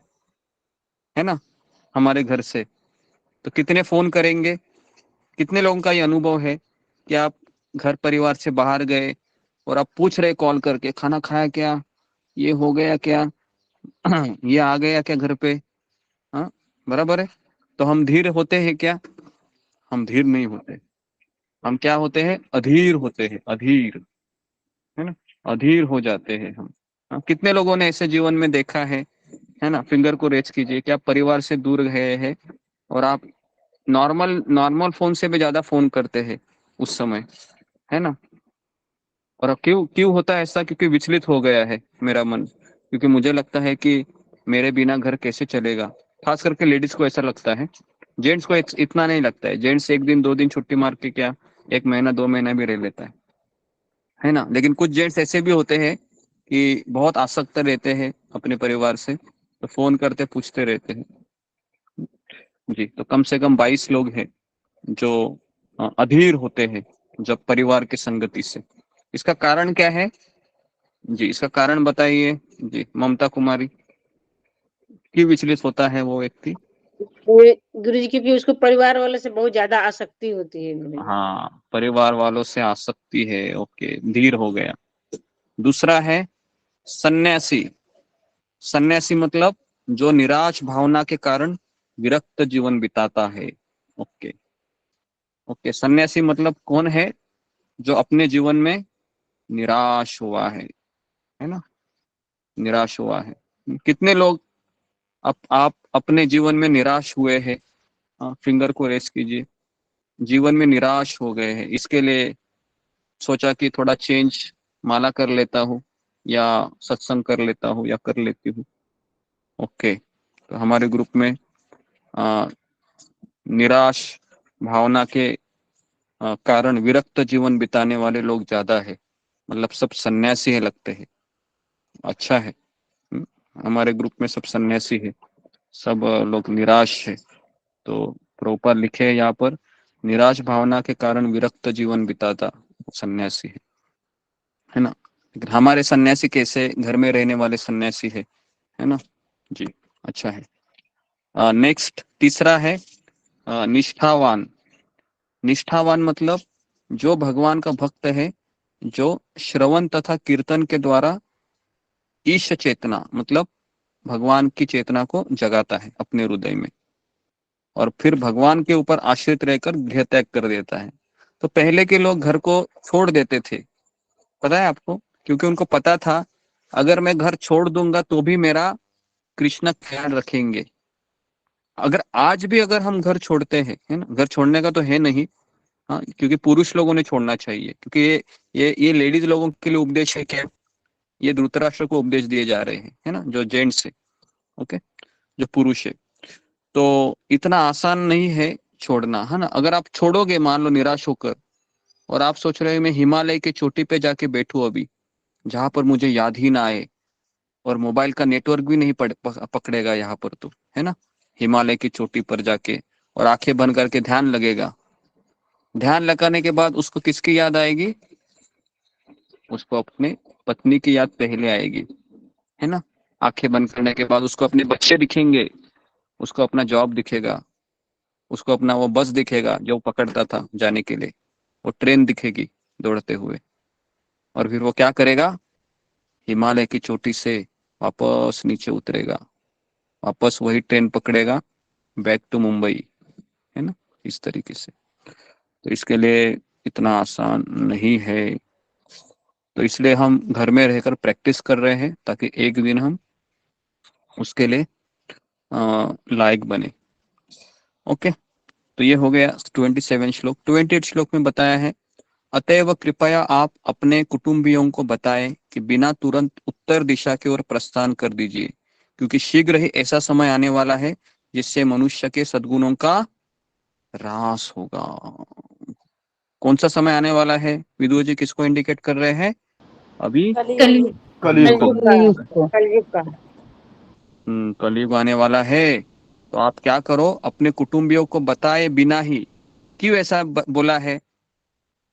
है ना, हमारे घर से, तो कितने फोन करेंगे? कितने लोगों का ये अनुभव है कि आप घर परिवार से बाहर गए और आप पूछ रहे कॉल करके खाना खाया क्या, ये हो गया क्या, ये आ गया क्या घर पे? हाँ, बराबर है। तो हम धीर होते हैं क्या? हम धीर नहीं होते। हम क्या होते हैं? अधीर होते हैं, अधीर, है ना, अधीर हो जाते हैं हम। हाँ, कितने लोगों ने ऐसे जीवन में देखा है ना, फिंगर को रेज कीजिए कि आप परिवार से दूर गए हैं और आप नॉर्मल नॉर्मल फोन से भी ज्यादा फोन करते हैं उस समय, है ना। और अब क्यों क्यों होता है ऐसा? क्योंकि विचलित हो गया है मेरा मन, क्योंकि मुझे लगता है कि मेरे बिना घर कैसे चलेगा। खास करके लेडीज को ऐसा लगता है, जेंट्स को इतना नहीं लगता है। जेंट्स एक दिन 2 दिन छुट्टी मार के क्या 1 महीना 2 महीना भी रह लेता है ना। लेकिन कुछ जेंट्स ऐसे भी होते हैं कि बहुत आसक्त रहते हैं अपने परिवार से, तो फोन करते पूछते रहते हैं। जी, तो कम से कम 22 लोग हैं जो अधीर होते हैं जब परिवार की संगति से। इसका कारण क्या है? जी, इसका कारण बताइए जी, ममता कुमारी। क्यों विचलित होता है वो व्यक्ति? गुरु जी, क्योंकि उसको परिवार वालों से बहुत ज्यादा आसक्ति होती है गुरु जी। हाँ, परिवार वालों से आसक्ति है, ओके, धीर हो गया। दूसरा है सन्यासी। सन्यासी मतलब जो निराश भावना के कारण विरक्त जीवन बिताता है। ओके ओके, सन्यासी मतलब कौन है? जो अपने जीवन में निराश हुआ है ना, निराश हुआ है। कितने लोग आप अपने जीवन में निराश हुए हैं? फिंगर को रेस कीजिए। जीवन में निराश हो गए हैं, इसके लिए सोचा कि थोड़ा चेंज माला कर लेता हूँ या सत्संग कर लेता हूँ या कर लेती हूँ। ओके, तो हमारे ग्रुप में निराश भावना के कारण विरक्त जीवन बिताने वाले लोग ज्यादा है। मतलब सब सन्यासी है लगते हैं। अच्छा है। हमारे ग्रुप में सब सन्यासी है, सब लोग निराश है। तो प्रभुपाद लिखे यहाँ पर, निराश भावना के कारण विरक्त जीवन बिताता सन्यासी है ना। लेकिन हमारे सन्यासी कैसे घर में रहने वाले सन्यासी है ना जी। अच्छा है। नेक्स्ट तीसरा है निष्ठावान। निष्ठावान मतलब जो भगवान का भक्त है, जो श्रवण तथा कीर्तन के द्वारा ईश चेतना मतलब भगवान की चेतना को जगाता है अपने हृदय में, और फिर भगवान के ऊपर आश्रित रहकर गृह त्याग कर देता है। तो पहले के लोग घर को छोड़ देते थे, पता है आपको, क्योंकि उनको पता था अगर मैं घर छोड़ दूंगा तो भी मेरा कृष्ण ख्याल रखेंगे। अगर आज भी अगर हम घर छोड़ते हैं, है ना, घर छोड़ने का तो है नहीं, हाँ, क्योंकि पुरुष लोगों ने छोड़ना चाहिए, क्योंकि ये लेडीज लोगों के लिए उपदेश है क्या, ये धृतराष्ट्र को उपदेश दिए जा रहे हैं, है ना, जो जेंट्स है, ओके, जो पुरुष है। तो इतना आसान नहीं है छोड़ना, है ना। अगर आप छोड़ोगे मान लो निराश होकर, और आप सोच रहे हो मैं हिमालय की चोटी पे जाके बैठूं अभी, जहां पर मुझे याद ही ना आए और मोबाइल का नेटवर्क भी नहीं पकड़ेगा यहाँ पर, तो है ना, हिमालय की चोटी पर जाके और आंखें बंद करके ध्यान लगेगा। ध्यान लगाने के बाद उसको किसकी याद आएगी, उसको अपने पत्नी की याद पहले आएगी, है ना। आंखें बंद करने के बाद उसको अपने बच्चे दिखेंगे, उसको अपना जॉब दिखेगा, उसको अपना वो बस दिखेगा जो पकड़ता था जाने के लिए, वो ट्रेन दिखेगी दौड़ते हुए, और फिर वो क्या करेगा, हिमालय की चोटी से वापस नीचे उतरेगा, वापस वही ट्रेन पकड़ेगा, बैक टू मुंबई, है ना, इस तरीके से। तो इसके लिए इतना आसान नहीं है, तो इसलिए हम घर में रहकर प्रैक्टिस कर रहे हैं ताकि एक दिन हम उसके लिए लायक बने। ओके, तो ये हो गया 27 श्लोक। 28 श्लोक में बताया है, अतएव कृपया आप अपने कुटुंबियों को बताएं कि बिना तुरंत उत्तर दिशा की ओर प्रस्थान कर दीजिए, क्योंकि शीघ्र ही ऐसा समय आने वाला है जिससे मनुष्य के सद्गुणों का ह्रास होगा। कौन सा समय आने वाला है विदुर जी, किसको इंडिकेट कर रहे हैं अभी? कलयुग कलयुग कलयुग का कलयुग आने वाला है। तो आप क्या करो, अपने कुटुंबियों को बताए बिना ही, क्यों ऐसा बोला है,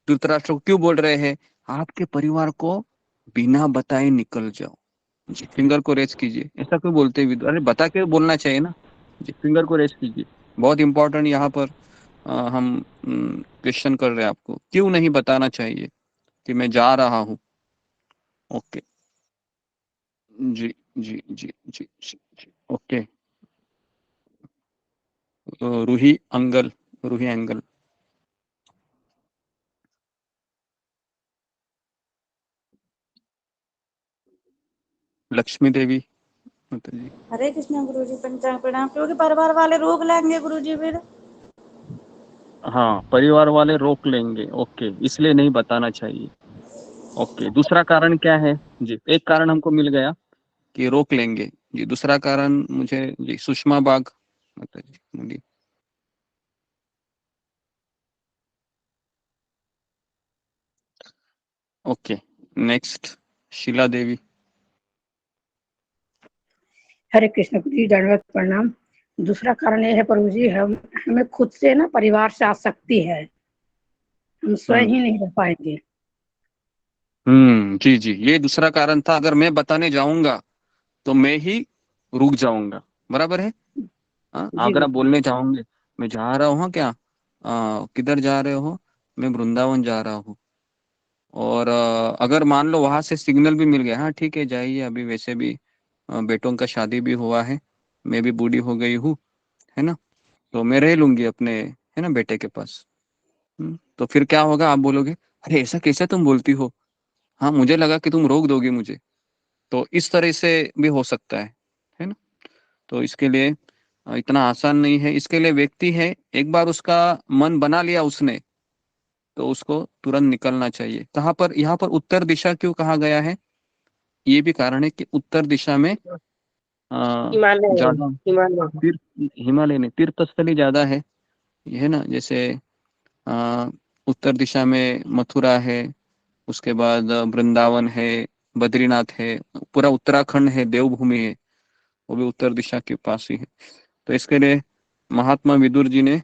धृतराष्ट्र को क्यों बोल रहे हैं, आपके परिवार को बिना बताए निकल जाओ। जी, फिंगर को रेस कीजिए, ऐसा क्यों बोलते हैं विदुर, अरे बता के बोलना चाहिए ना। जी, फिंगर को रेस कीजिए, बहुत इंपॉर्टेंट यहाँ पर हम क्वेश्चन कर रहे हैं आपको, क्यों नहीं बताना चाहिए कि मैं जा रहा हूँ। ओके, जी जी जी जी जी, जी ओके। रूही अंगल, रूही अंगल, लक्ष्मी देवी माता जी। हरे कृष्णा गुरुजी, पंचांग प्रणाम। क्योंकि परिवार वाले रोक लेंगे गुरुजी फिर। हाँ, परिवार वाले रोक लेंगे, ओके, इसलिए नहीं बताना चाहिए। ओके, दूसरा कारण क्या है जी? एक कारण हमको मिल गया कि रोक लेंगे जी, दूसरा कारण मुझे जी सुषमा बाग माता जी बोलिए। ओके, नेक्स्ट शीला देवी। हरे कृष्ण गुरु जी, दंडवत प्रणाम। दूसरा कारण ये है प्रभु जी, हमें खुद से ना परिवार से आसक्ति है, हम स्वयं ही नहीं रह पाएंगे। जी जी, ये दूसरा कारण था, अगर मैं बताने जाऊंगा तो मैं ही रुक जाऊंगा, बराबर है। जी अगर आप गुरु। बोलने जाओगे मैं जा रहा हूँ क्या, किधर जा रहे हो, मैं वृंदावन जा रहा हूँ, और अगर मान लो वहां से सिग्नल भी मिल गया, हाँ ठीक है जाइए, अभी वैसे भी बेटों का शादी भी हुआ है, मैं भी बूढ़ी हो गई हूँ, है ना, तो मैं रह लूंगी अपने, है ना, बेटे के पास। तो फिर क्या होगा, आप बोलोगे अरे ऐसा कैसे तुम बोलती हो, हाँ मुझे लगा कि तुम रोक दोगे मुझे। तो इस तरह से भी हो सकता है ना। तो इसके लिए इतना आसान नहीं है, इसके लिए व्यक्ति है, एक बार उसका मन बना लिया उसने, तो उसको तुरंत निकलना चाहिए। कहाँ पर, यहाँ पर उत्तर दिशा क्यों कहा गया है, ये भी कारण है कि उत्तर दिशा में हिमालय ज्यादा हिमालय तीर्थ, हिमालय में तीर्थ स्थली ज्यादा है ना, जैसे उत्तर दिशा में मथुरा है, उसके बाद वृंदावन है, बद्रीनाथ है, पूरा उत्तराखंड है, देवभूमि है, वो भी उत्तर दिशा के पास ही है। तो इसके लिए महात्मा विदुर जी ने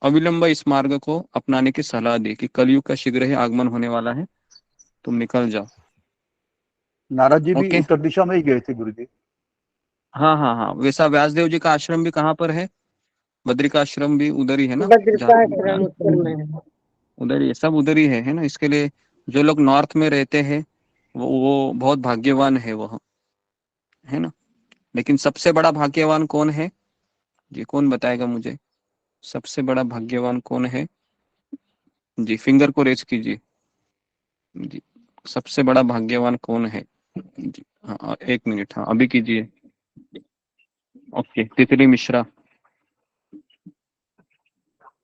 अविलंब इस मार्ग को अपनाने की सलाह दी कि कलयुग का शीघ्र ही आगमन होने वाला है, तुम निकल जाओ। नारद जी भी ओके। उत्तर दिशा में ही गए थे गुरु जी। हाँ हाँ हाँ, वैसा व्यासदेव जी का आश्रम भी कहाँ पर है? बद्री का आश्रम भी उधर ही है ना, बद्रिकाश्रम उत्तर में है। उधर ही है, सब उधर ही है ना। इसके लिए जो लोग नॉर्थ में रहते हैं वो बहुत भाग्यवान है वह, है ना। लेकिन सबसे बड़ा भाग्यवान कौन है जी, कौन बताएगा मुझे? सबसे बड़ा भाग्यवान कौन है जी? फिंगर को रेज कीजिए जी। सबसे बड़ा भाग्यवान कौन है जी? हाँ, 1 मिनट, हाँ अभी कीजिए। ओके, तितली मिश्रा।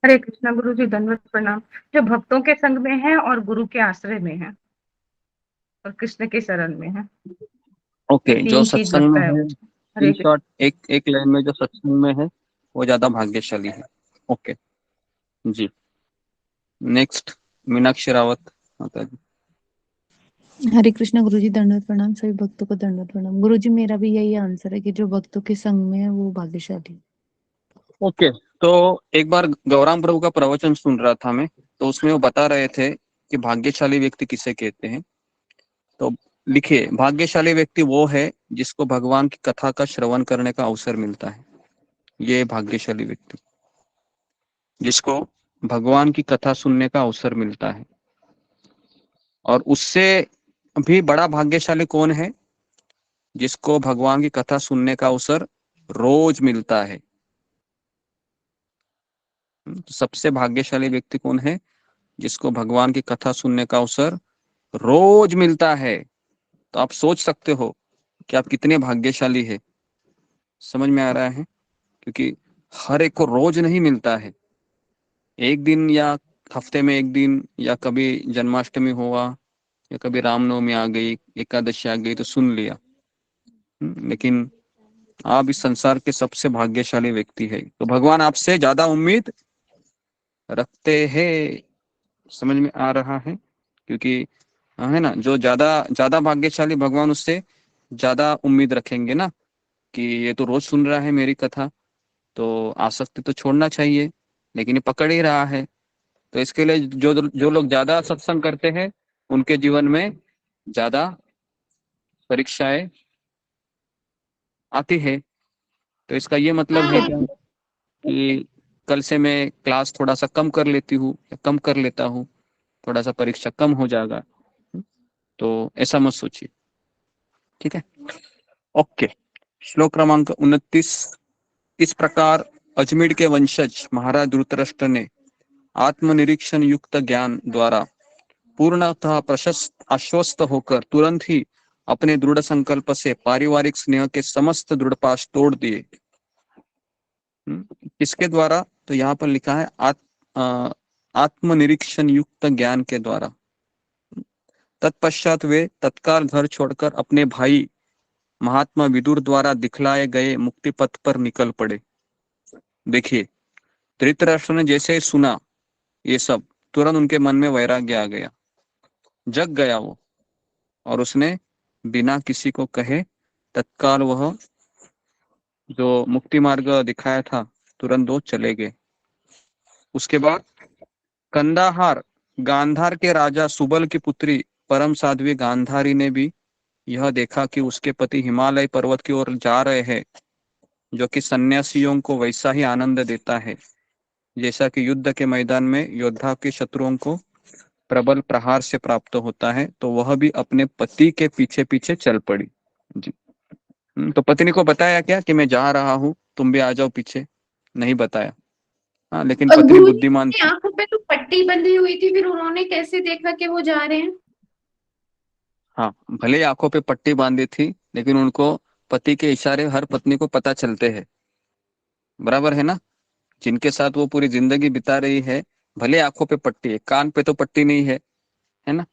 हरे कृष्णा गुरु जी, दंडवत प्रणाम। जो भक्तों के संग में है और गुरु के आश्रय में है और कृष्ण के शरण में है, ओके, जो तीन चीज सत्संग लगता में है है, मुझे। हरे इन कृष्ण। शॉर्ट एक एक लाइन में जो सत्संग में है वो ज्यादा भाग्यशाली है। ओके जी। नेक्स्ट मीनाक्षी रावत माता जी। हरे कृष्णा गुरुजी, दंडवत प्रणाम। सभी भक्तों को दंडवत प्रणाम। गुरुजी, मेरा भी यही आंसर है कि जो भक्तों के संग में है वो भाग्यशाली। ओके, तो एक बार गौरांग प्रभु का प्रवचन सुन रहा था मैं, तो उसमें वो बता रहे थे कि भाग्यशाली व्यक्ति किसे कहते हैं। तो लिखिए, भाग्यशाली व्यक्ति वो है जिसको भगवान की कथा का श्रवण करने का अवसर मिलता है। ये भाग्यशाली व्यक्ति, जिसको भगवान की कथा सुनने का अवसर मिलता है। और उससे भी बड़ा भाग्यशाली कौन है? जिसको भगवान की कथा सुनने का अवसर रोज मिलता है। तो सबसे भाग्यशाली व्यक्ति कौन है? जिसको भगवान की कथा सुनने का अवसर रोज मिलता है। तो आप सोच सकते हो कि आप कितने भाग्यशाली है। समझ में आ रहा है? क्योंकि हर एक को रोज नहीं मिलता है। एक दिन या हफ्ते में एक दिन, या कभी जन्माष्टमी हुआ, या कभी रामनवमी आ गई, एकादशी आ गई तो सुन लिया। लेकिन आप इस संसार के सबसे भाग्यशाली व्यक्ति है। तो भगवान आपसे ज्यादा उम्मीद रखते हैं। समझ में आ रहा है? क्योंकि है ना, जो ज्यादा ज्यादा भाग्यशाली, भगवान उससे ज्यादा उम्मीद रखेंगे ना, कि ये तो रोज सुन रहा है मेरी कथा, तो आसक्ति तो छोड़ना चाहिए, लेकिन ये पकड़ ही रहा है। तो इसके लिए जो जो लोग ज्यादा सत्संग करते हैं उनके जीवन में ज्यादा परीक्षाएं आती है। तो इसका ये मतलब है क्या कि कल से मैं क्लास थोड़ा सा कम कर लेती हूँ या कम कर लेता हूँ, थोड़ा सा परीक्षा कम हो जाएगा। तो ऐसा मत सोचिए, ठीक है। ओके, श्लोक क्रमांक 29। इस प्रकार अजमेर के वंशज महाराज धृतराष्ट्र ने आत्मनिरीक्षण युक्त ज्ञान द्वारा पूर्णतः प्रशस्त आश्वस्त होकर तुरंत ही अपने दृढ़ संकल्प से पारिवारिक स्नेह के समस्त दृढ़पाश तोड़ दिए। किसके द्वारा? तो यहाँ पर लिखा है आत्मनिरीक्षण युक्त ज्ञान के द्वारा। तत्पश्चात वे तत्काल घर छोड़कर अपने भाई महात्मा विदुर द्वारा दिखलाए गए मुक्ति पथ पर निकल पड़े। देखिए, धृतराष्ट्र ने जैसे ही सुना ये सब, तुरंत उनके मन में वैराग्य आ गया, जग गया वो, और उसने बिना किसी को कहे तत्काल वह जो मुक्ति मार्ग दिखाया था तुरंत वो चले गए। उसके बाद कंदाहार गांधार के राजा सुबल की पुत्री परम साध्वी गांधारी ने भी यह देखा कि उसके पति हिमालय पर्वत की ओर जा रहे हैं, जो कि सन्यासियों को वैसा ही आनंद देता है जैसा कि युद्ध के मैदान में योद्धा के शत्रुओं को प्रबल प्रहार से प्राप्त होता है। तो वह भी अपने पति के पीछे पीछे चल पड़ी जी। तो पत्नी को बताया क्या कि मैं जा रहा हूँ, तुम भी आ जाओ पीछे? नहीं बताया। हाँ, लेकिन और पत्नी गुरुजी बुद्धिमान की थी। आंखों पे तो पट्टी बंधी हुई थी, फिर उन्होंने कैसे देखा कि वो जा रहे हैं? हाँ, भले ही आंखों पे पट्टी बांधी थी, लेकिन उनको पति के इशारे हर पत्नी को पता चलते हैं। बराबर है ना? जिनके साथ वो पूरी जिंदगी बिता रही है, भले आंखों पे पट्टी है, कान पे तो पट्टी नहीं है ना।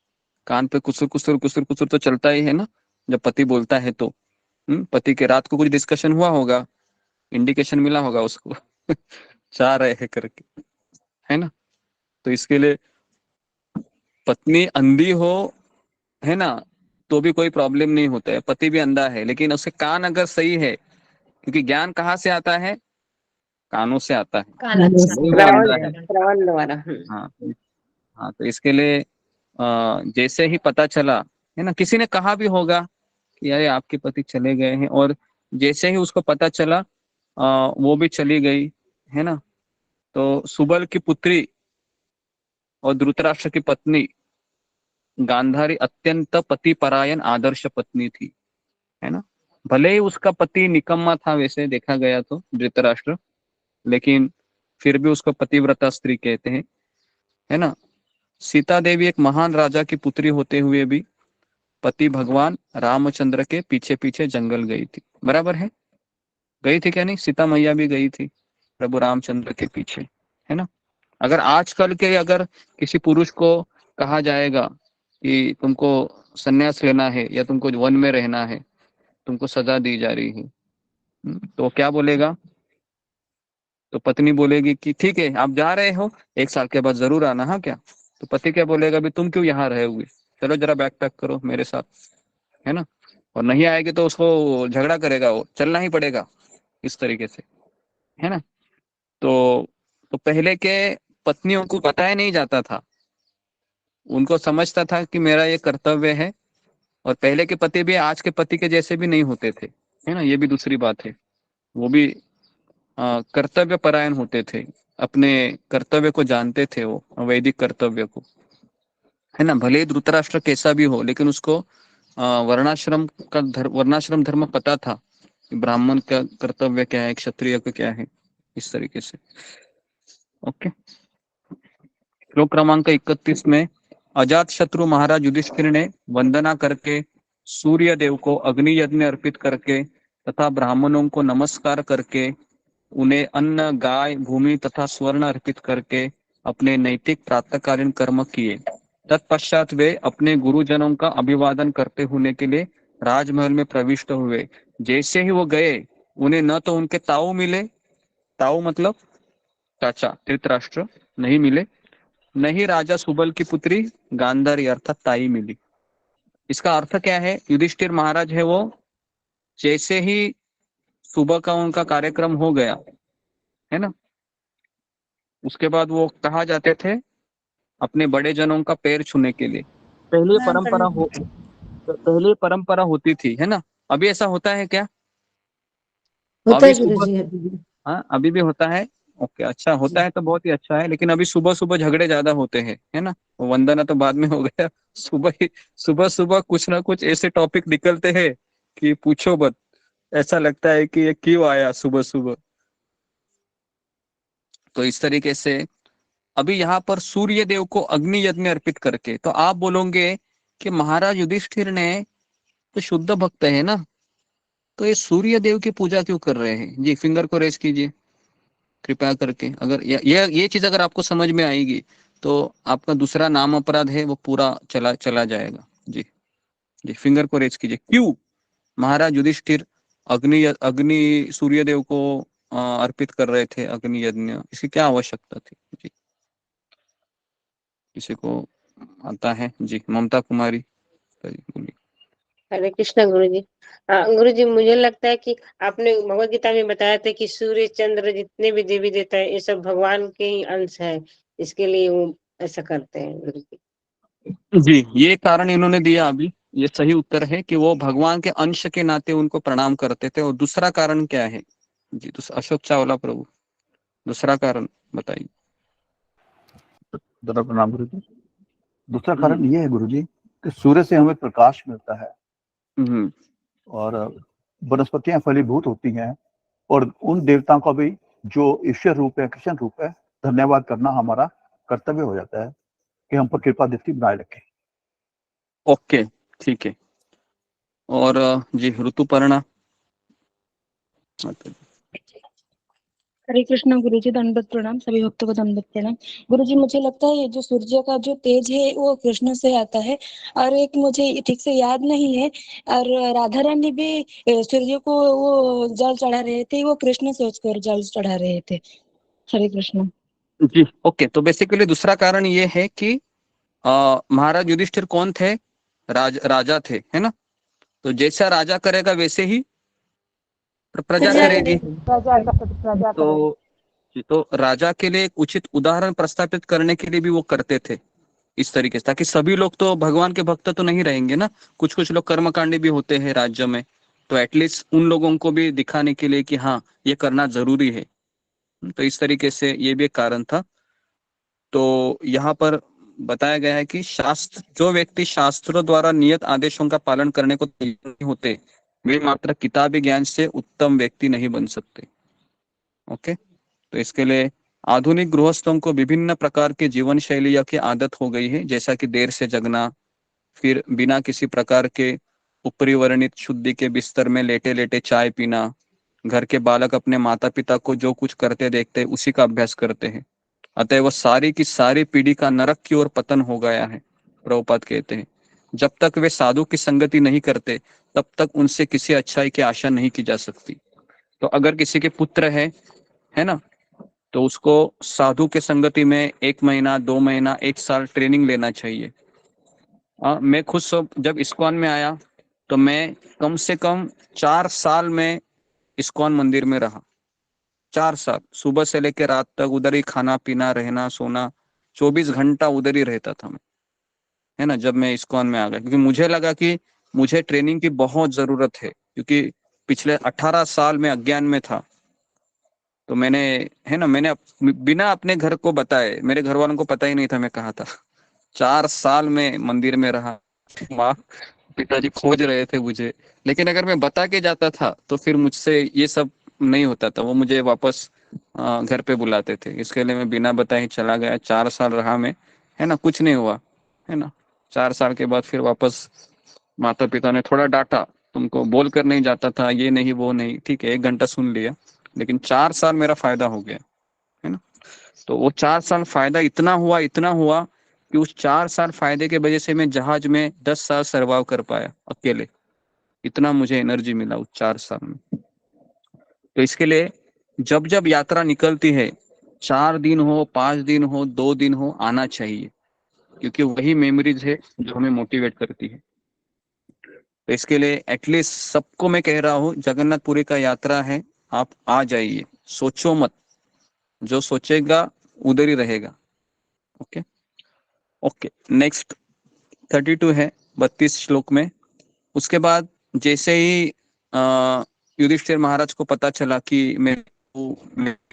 कान पे कुसुर कुसुर कुसुर कुसुर तो चलता ही है ना जब पति बोलता है तो। पति के रात को कुछ डिस्कशन हुआ होगा, इंडिकेशन मिला होगा उसको चाह रहे हैं करके, है ना। तो इसके लिए पत्नी अंधी हो, है ना, तो भी कोई प्रॉब्लम नहीं होता है, पति भी अंधा है लेकिन उसके कान अगर सही है, क्योंकि ज्ञान कहाँ से आता है, कानों से आता है, भले वो अंधा है। श्रवण द्वारा। हाँ हाँ, तो इसके लिए जैसे ही पता चला, है ना, किसी ने कहा भी होगा कि अरे आपके पति चले गए हैं, और जैसे ही उसको पता चला वो भी चली गई, है ना, तो सुबल की पुत्री और धृतराष्ट्र की पत्नी गांधारी अत्यंत पतिपरायण आदर्श पत्नी थी, है ना। भले ही उसका पति निकम्मा था वैसे देखा गया तो धृतराष्ट्र, लेकिन फिर भी उसको पतिव्रता स्त्री कहते हैं, है ना। सीता देवी एक महान राजा की पुत्री होते हुए भी पति भगवान रामचंद्र के पीछे पीछे जंगल गई थी, बराबर है, गई थी क्या नहीं, सीता मैया भी गई थी प्रभु रामचंद्र के पीछे, है ना। अगर आजकल के अगर किसी पुरुष को कहा जाएगा कि तुमको संन्यास लेना है या तुमको वन में रहना है, तुमको सजा दी जा रही है, तो क्या बोलेगा, तो पत्नी बोलेगी कि ठीक है आप जा रहे हो, 1 साल के बाद जरूर आना, हाँ क्या। तो पति क्या बोलेगा, भी तुम क्यों यहाँ रहोगे, चलो जरा बैग पैक करो मेरे साथ, है ना। और नहीं आएगी तो उसको झगड़ा करेगा, वो चलना ही पड़ेगा, इस तरीके से, है ना। तो पहले के पत्नियों को बताया नहीं जाता था, उनको समझता था कि मेरा ये कर्तव्य है, और पहले के पति भी आज के पति के जैसे भी नहीं होते थे, है ना, ये भी दूसरी बात है, वो भी कर्तव्य परायण होते थे, अपने कर्तव्य को जानते थे, वो वैदिक कर्तव्य को, है ना। भले ही धृतराष्ट्र कैसा भी हो, लेकिन उसको वर्णाश्रम धर्म पता था, ब्राह्मण का कर्तव्य क्या है, क्षत्रिय का क्या है, इस तरीके से। ओके, श्लोक क्रमांक 31 में अजात शत्रु महाराज युधिष्ठिर ने वंदना करके सूर्य देव को अग्नि यज्ञ अर्पित करके तथा ब्राह्मणों को नमस्कार करके उन्हें अन्न, गाय, भूमि तथा स्वर्ण अर्पित करके अपने नैतिक प्रातःकालीन कर्म किए। तत्पश्चात वे अपने गुरुजनों का अभिवादन करते होने के लिए राजमहल में प्रविष्ट हुए। जैसे ही वो गए, उन्हें न तो उनके ताऊ मिले, ताऊ मतलब चाचा धृतराष्ट्र नहीं मिले, नहीं राजा सुबल की पुत्री गांधारी अर्थात ताई मिली। इसका अर्थ क्या है, युधिष्ठिर महाराज है वो जैसे ही सुबह का उनका कार्यक्रम हो गया, है ना, उसके बाद वो कहा जाते थे अपने बड़े जनों का पैर छूने के लिए। पहले परंपरा होती थी, है ना। अभी ऐसा होता है क्या, होता अभी है सुबह, गुरुजी अभी भी। हाँ अभी भी होता है। ओके, अच्छा होता है तो बहुत ही अच्छा है, लेकिन अभी सुबह सुबह झगड़े ज्यादा होते हैं, है ना। वंदना तो बाद में हो गया, सुबह सुबह कुछ ना कुछ ऐसे टॉपिक निकलते हैं कि पूछो मत, ऐसा लगता है कि ये क्यों आया सुबह सुबह। तो इस तरीके से अभी यहाँ पर सूर्य देव को अग्नि यज्ञ अर्पित करके, तो आप बोलोगे कि महाराज युधिष्ठिर ने तो शुद्ध भक्त है ना, तो ये सूर्य देव की पूजा क्यों कर रहे हैं। जी फिंगर को रेस कीजिए कृपया करके, अगर ये चीज अगर आपको समझ में आएगी तो आपका दूसरा नाम अपराध है वो पूरा चला जाएगा। जी जी फिंगर को रेस कीजिए, क्यों महाराज युधिष्ठिर अग्नि सूर्य देव को अर्पित कर रहे थे अग्नि यज्ञ, इसकी क्या आवश्यकता थी। जी किसी को आता है, जी ममता कुमारी बोलिए। हरे कृष्णा गुरुजी। गुरुजी मुझे लगता है कि आपने भगवत गीता में बताया था कि सूर्य चंद्र जितने भी देवी देवता है ये सब भगवान के ही अंश है, इसके लिए वो ऐसा करते हैं गुरुजी। जी ये कारण इन्होंने दिया, अभी ये सही उत्तर है कि वो भगवान के अंश के नाते उनको प्रणाम करते थे। और दूसरा कारण क्या है जी, अशोक चावला प्रभु, दूसरा कारण बताइए। जरा प्रणाम गुरु जी। दूसरा कारण ये है गुरु जी कि सूर्य से हमें प्रकाश मिलता है और वनस्पतियां फलीभूत होती हैं, और उन देवताओं का भी जो ईश्वर रूप है, कृष्ण रूप है, धन्यवाद करना हमारा कर्तव्य हो जाता है कि हम पर कृपा दृष्टि बनाए रखें। ओके ठीक है। और जी ऋतुपर्णा। हरे कृष्णा गुरुजी, दंडवत प्रणाम, सभी भक्तों को दंडवत प्रणाम। गुरुजी मुझे लगता है ये जो सूर्य का जो तेज है वो कृष्ण से आता है, और एक मुझे ठीक से याद नहीं है, और राधा रानी भी सूर्य को वो जल चढ़ा रहे थे, वो कृष्ण सोचकर जल चढ़ा रहे थे। हरे कृष्णा। जी ओके, तो बेसिकली दूसरा कारण ये है कि महाराज युधिष्ठिर कौन थे? राजा थे, है ना। तो जैसा राजा करेगा वैसे ही प्रजा करेगी। तो राजा के लिए एक उचित उदाहरण प्रस्थापित करने के लिए भी वो करते थे इस तरीके से, ताकि सभी लोग तो भगवान के भक्त तो नहीं रहेंगे ना, कुछ कुछ लोग कर्मकांडी भी होते हैं राज्य में, तो एटलीस्ट उन लोगों को भी दिखाने के लिए कि हाँ ये करना जरूरी है। तो इस तरीके से ये भी एक कारण था। तो यहाँ पर बताया गया है कि जो व्यक्ति शास्त्रों द्वारा नियत आदेशों का पालन करने को तैयार नहीं होते, वे मात्र किताबी ज्ञान से उत्तम व्यक्ति नहीं बन सकते। ओके, तो इसके लिए आधुनिक गृहस्थों को विभिन्न प्रकार की जीवन शैलियों की आदत हो गई है, जैसा कि देर से जगना, फिर बिना किसी प्रकार के ऊपरी वर्णित शुद्धि के बिस्तर में लेटे लेटे चाय पीना, घर के बालक अपने माता पिता को जो कुछ करते देखते उसी का अभ्यास करते हैं, अतः वह सारी की सारी पीढ़ी का नरक की ओर पतन हो गया है। प्रभुपाद कहते हैं जब तक वे साधु की संगति नहीं करते तब तक उनसे किसी अच्छाई की आशा नहीं की जा सकती। तो अगर किसी के पुत्र है ना, तो उसको साधु के संगति में 1 महीना 2 महीना 1 साल ट्रेनिंग लेना चाहिए। मैं खुद जब इस्कॉन में आया तो मैं कम से कम 4 साल में इस्कॉन मंदिर में रहा। 4 साल सुबह से लेकर रात तक उधर ही खाना पीना रहना सोना, 24 घंटा उधर ही रहता था मैं, है ना। जब मैं इस्कॉन में आ गया, क्योंकि मुझे लगा कि मुझे ट्रेनिंग की बहुत जरूरत है, क्योंकि पिछले 18 साल में अज्ञान में था। तो मैंने बिना अपने घर को बताए, मेरे घर वालों को पता ही नहीं था मैं कहाँ था। 4 साल में मंदिर में रहा, माँ पिताजी खोज रहे थे मुझे, लेकिन अगर मैं बता के जाता था तो फिर मुझसे ये सब नहीं होता था, वो मुझे वापस घर पे बुलाते थे। इसके लिए मैं बिना बताए चला गया, 4 साल रहा मैं, है ना, कुछ नहीं हुआ, है ना। 4 साल के बाद फिर वापस माता पिता ने थोड़ा डांटा, तुमको बोल कर नहीं जाता था, ये नहीं वो नहीं, ठीक है 1 घंटा सुन लिया, लेकिन 4 साल मेरा फायदा हो गया, है ना। तो वो 4 साल फायदा इतना हुआ कि उस 4 साल फायदे के वजह से मैं जहाज में 10 साल सर्वाइव कर पाया अकेले। इतना मुझे एनर्जी मिला उस 4 साल में। तो इसके लिए जब जब यात्रा निकलती है, 4 दिन हो 5 दिन हो 2 दिन हो, आना चाहिए, क्योंकि वही मेमोरीज है जो हमें मोटिवेट करती है। तो इसके लिए एटलीस्ट सबको मैं कह रहा हूँ, जगन्नाथपुरी का यात्रा है, आप आ जाइए, सोचो मत, जो सोचेगा उधर ही रहेगा। ओके ओके, नेक्स्ट 32 है 32 श्लोक में। उसके बाद जैसे ही युधिष्ठिर महाराज को पता चला कि मेरी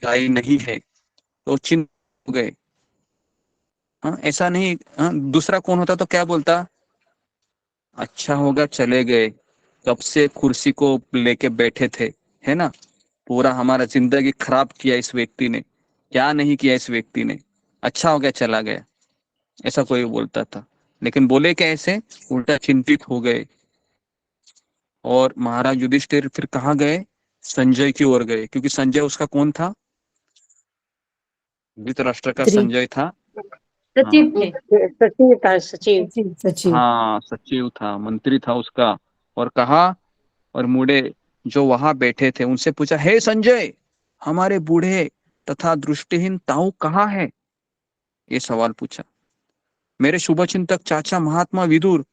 गाय नहीं है, तो चिंतित हो गए। ऐसा नहीं, दूसरा कौन होता तो क्या बोलता, अच्छा होगा चले गए, कब से कुर्सी को लेके बैठे थे, है ना, पूरा हमारा जिंदगी खराब किया इस व्यक्ति ने, क्या नहीं किया इस व्यक्ति ने, अच्छा हो गया चला गया, ऐसा कोई बोलता था। लेकिन बोले कैसे, उल्टा चिंतित हो गए। और महाराज युधिष्ठिर फिर कहाँ गए, संजय की ओर गए, क्योंकि संजय उसका कौन था, धृतराष्ट्र का संजय था, सचिव थे। सचिव था, सचिव। हाँ सचिव था, मंत्री था उसका। और कहा, और मुड़े जो वहां बैठे थे उनसे पूछा, हे संजय, हमारे बूढ़े तथा दृष्टिहीन ताऊ कहाँ है, ये सवाल पूछा। मेरे शुभचिंतक चाचा महात्मा विदुर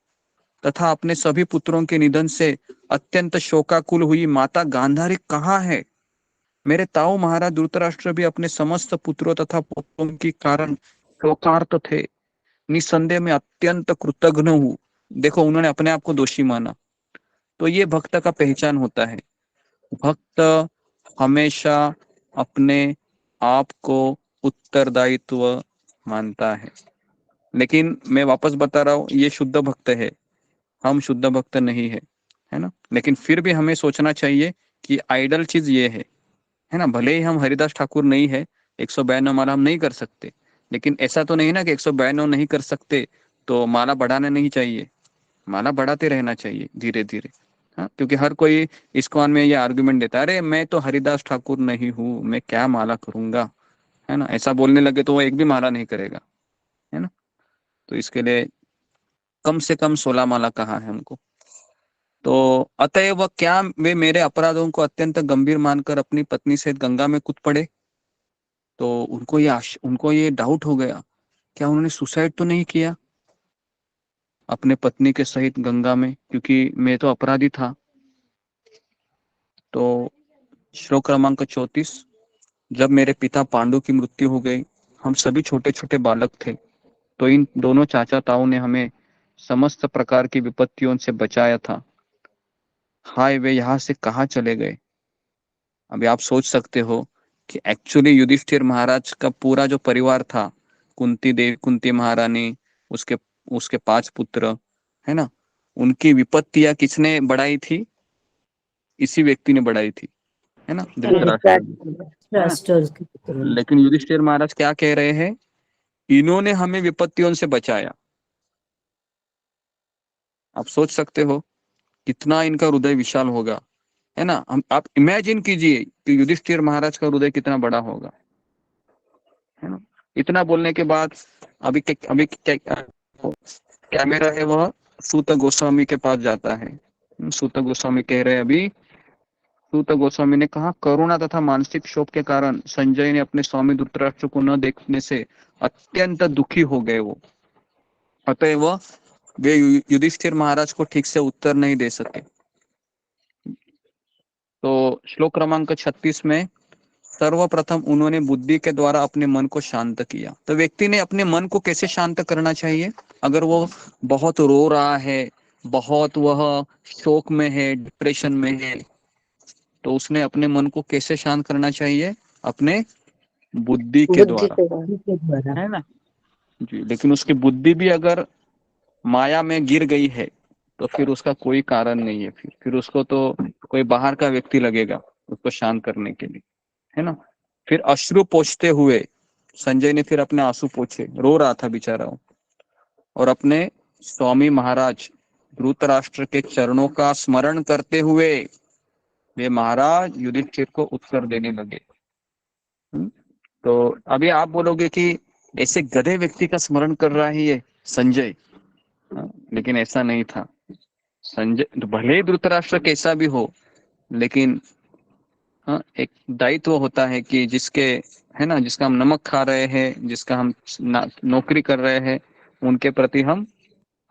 तथा अपने सभी पुत्रों के निधन से अत्यंत शोकाकुल हुई माता गांधारी कहाँ है। मेरे ताऊ महाराज धृतराष्ट्र भी अपने समस्त पुत्रों तथा पुत्रों के कारण शोकार्त थे, निसंदेह में अत्यंत कृतघ्न हूँ। देखो, उन्होंने अपने आप को दोषी माना। तो ये भक्त का पहचान होता है, भक्त हमेशा अपने आप को उत्तरदायित्व मानता है। लेकिन मैं वापस बता रहा हूँ, ये शुद्ध भक्त है, हम शुद्ध भक्त नहीं है ना। लेकिन फिर भी हमें सोचना चाहिए कि आइडल चीज ये है ना। भले ही हम हरिदास ठाकुर नहीं है, 152 माला हम नहीं कर सकते, लेकिन ऐसा तो नहीं ना कि 152 नहीं कर सकते तो माला बढ़ाना नहीं चाहिए, माला बढ़ाते रहना चाहिए धीरे धीरे। हाँ, क्योंकि हर कोई इस्कॉन में ये आर्गुमेंट देता है, अरे मैं तो हरिदास ठाकुर नहीं हूँ, मैं क्या माला करूंगा, है ना। ऐसा बोलने लगे तो वो एक भी माला नहीं करेगा, है ना। तो इसके लिए कम से कम 16 माला कहा है हमको। तो अतएव क्या वे मेरे अपराधों को अत्यंत गंभीर मानकर अपनी पत्नी सहित गंगा में कूद पड़े। तो उनको ये डाउट हो गया, क्या उन्होंने सुसाइड तो नहीं किया। अपने पत्नी के सहित गंगा में, क्योंकि मैं तो अपराधी था। तो श्लोक क्रमांक 34, जब मेरे पिता पांडु की मृत्यु हो गई, हम सभी छोटे छोटे बालक थे, तो इन दोनों चाचा ताऊ ने हमें समस्त प्रकार की विपत्तियों से बचाया था। हाय, वे यहाँ से कहाँ चले गए। अभी आप सोच सकते हो कि एक्चुअली युधिष्ठिर महाराज का पूरा जो परिवार था, कुंती महारानी, उसके उसके 5 पुत्र, है ना, उनकी विपत्तियां किसने बढ़ाई थी? इसी व्यक्ति ने बढ़ाई थी, है ना, धृतराष्ट्र ने, है ना। लेकिन युधिष्ठिर महाराज क्या कह रहे हैं? इन्होंने हमें विपत्तियों से बचाया। आप सोच सकते हो कितना इनका हृदय विशाल होगा, है ना। हम आप इमेजिन कीजिए कि युधिष्ठिर महाराज का हृदय कितना बड़ा होगा, है ना। इतना बोलने के बाद अभी कैमरा है वह सूत गोस्वामी के पास जाता है। सूत गोस्वामी कह रहे हैं, अभी सूत गोस्वामी ने कहा, करुणा तथा मानसिक शोक के कारण संजय ने अपने स्वामी धृतराष्ट्र को न देखने से अत्यंत दुखी हो गए। वो अतएव वे युधिष्ठिर महाराज को ठीक से उत्तर नहीं दे सके। तो श्लोक क्रमांक 36 में सर्वप्रथम उन्होंने बुद्धि के द्वारा अपने मन को शांत किया। तो व्यक्ति ने अपने मन को कैसे शांत करना चाहिए? अगर वो बहुत रो रहा है, बहुत वह शोक में है, डिप्रेशन में है, तो उसने अपने मन को कैसे शांत करना चाहिए? अपने बुद्धि के द्वारा, है ना जी। लेकिन उसकी बुद्धि भी अगर माया में गिर गई है तो फिर उसका कोई कारण नहीं है। फिर उसको तो कोई बाहर का व्यक्ति लगेगा उसको शांत करने के लिए, है ना। फिर अश्रु पोंछते हुए संजय ने फिर अपने आंसू पोंछे, रो रहा था बेचारा, और अपने स्वामी महाराज धृतराष्ट्र के चरणों का स्मरण करते हुए वे महाराज युधिष्ठिर को उत्तर देने लगे। तो अभी आप बोलोगे कि ऐसे गधे व्यक्ति का स्मरण कर रहा है ये संजय, लेकिन ऐसा नहीं था। संजय भले ही धृतराष्ट्र कैसा भी हो, लेकिन एक दायित्व होता है कि जिसके, है ना, जिसका हम नमक खा रहे हैं, जिसका हम नौकरी कर रहे हैं, उनके प्रति हम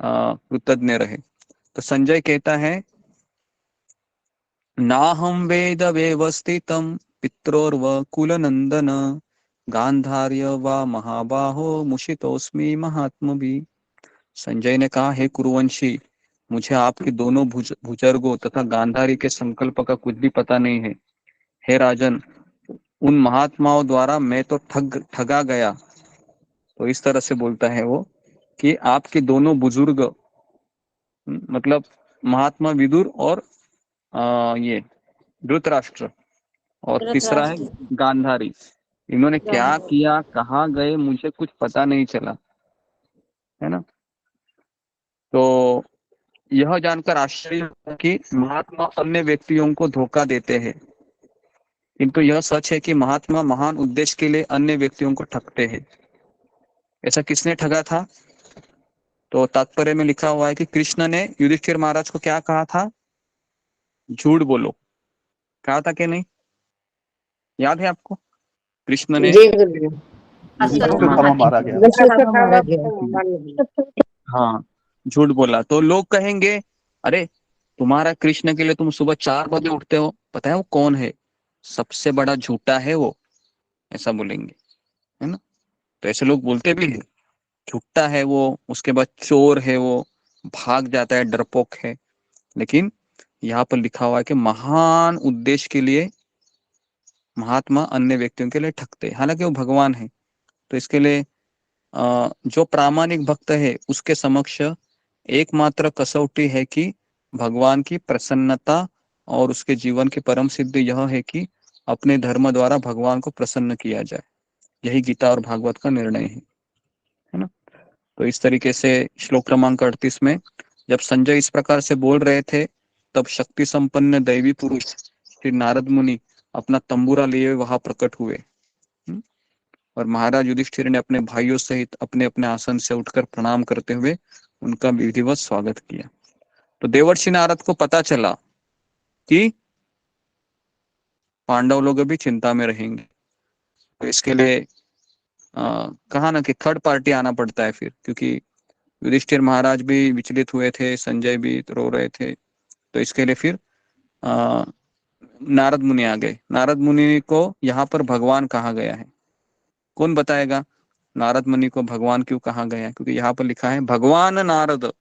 कृतज्ञ रहे। तो संजय कहता है, नाहं वेद व्यवस्थितं पित्रोर्व कुलनंदन गांधार्य वा महाबाहो मुषितोस्मि महात्मभि। संजय ने कहा, हे कुरुवंशी, मुझे आपके दोनों बुजुर्गों तथा गांधारी के संकल्प का कुछ भी पता नहीं है। हे राजन, उन महात्माओं द्वारा मैं तो ठगा गया। तो इस तरह से बोलता है वो कि आपके दोनों बुजुर्ग, मतलब महात्मा विदुर और ये धृतराष्ट्र, और तीसरा है गांधारी, इन्होंने क्या किया, कहाँ गए, मुझे कुछ पता नहीं चला, है ना। तो यह जानकर आश्चर्य कि महात्मा अन्य व्यक्तियों को धोखा देते हैं, किंतु यह सच है कि महात्मा महान उद्देश्य के लिए अन्य व्यक्तियों को ठगते हैं। ऐसा किसने ठगा था? तो तात्पर्य में लिखा हुआ है कि कृष्ण ने युधिष्ठिर महाराज को क्या कहा था? झूठ बोलो, कहा था कि नहीं? याद है आपको? कृष्ण ने हाँ झूठ बोला। तो लोग कहेंगे, अरे तुम्हारा कृष्ण के लिए तुम सुबह 4 बजे उठते हो, पता है वो कौन है? सबसे बड़ा झूठा है वो, ऐसा बोलेंगे, है ना। तो ऐसे लोग बोलते भी हैं, झूठा है वो, उसके बाद चोर है वो, भाग जाता है, डरपोक है। लेकिन यहाँ पर लिखा हुआ है कि महान उद्देश्य के लिए महात्मा अन्य व्यक्तियों के लिए ठगते, हालांकि वो भगवान है। तो इसके लिए जो प्रामाणिक भक्त है उसके समक्ष एकमात्र कसौटी है कि भगवान की प्रसन्नता, और उसके जीवन की परम सिद्धि यह है कि अपने धर्म द्वारा भगवान को प्रसन्न किया जाए। यही गीता और भागवत का निर्णय है ना। तो इस तरीके से श्लोक क्रमांक 38 में जब संजय इस प्रकार से बोल रहे थे, तब शक्ति संपन्न दैवी पुरुष श्री नारद मुनि अपना तंबूरा लिए वहां प्रकट हुए, और महाराज युधिष्ठिर ने अपने भाइयों सहित अपने अपने आसन से उठकर प्रणाम करते हुए उनका विधिवत स्वागत किया। तो देवर्षि नारद को पता चला कि पांडव लोग अभी चिंता में रहेंगे। तो इसके लिए कहा ना कि थर्ड पार्टी आना पड़ता है फिर, क्योंकि युधिष्ठिर महाराज भी विचलित हुए थे, संजय भी रो रहे थे। तो इसके लिए फिर नारद मुनि आ गए। नारद मुनि को यहाँ पर भगवान कहा गया है, कौन बताएगा नारद मुनि को भगवान क्यों कहा गया है? क्योंकि यहाँ पर लिखा है भगवान नारद।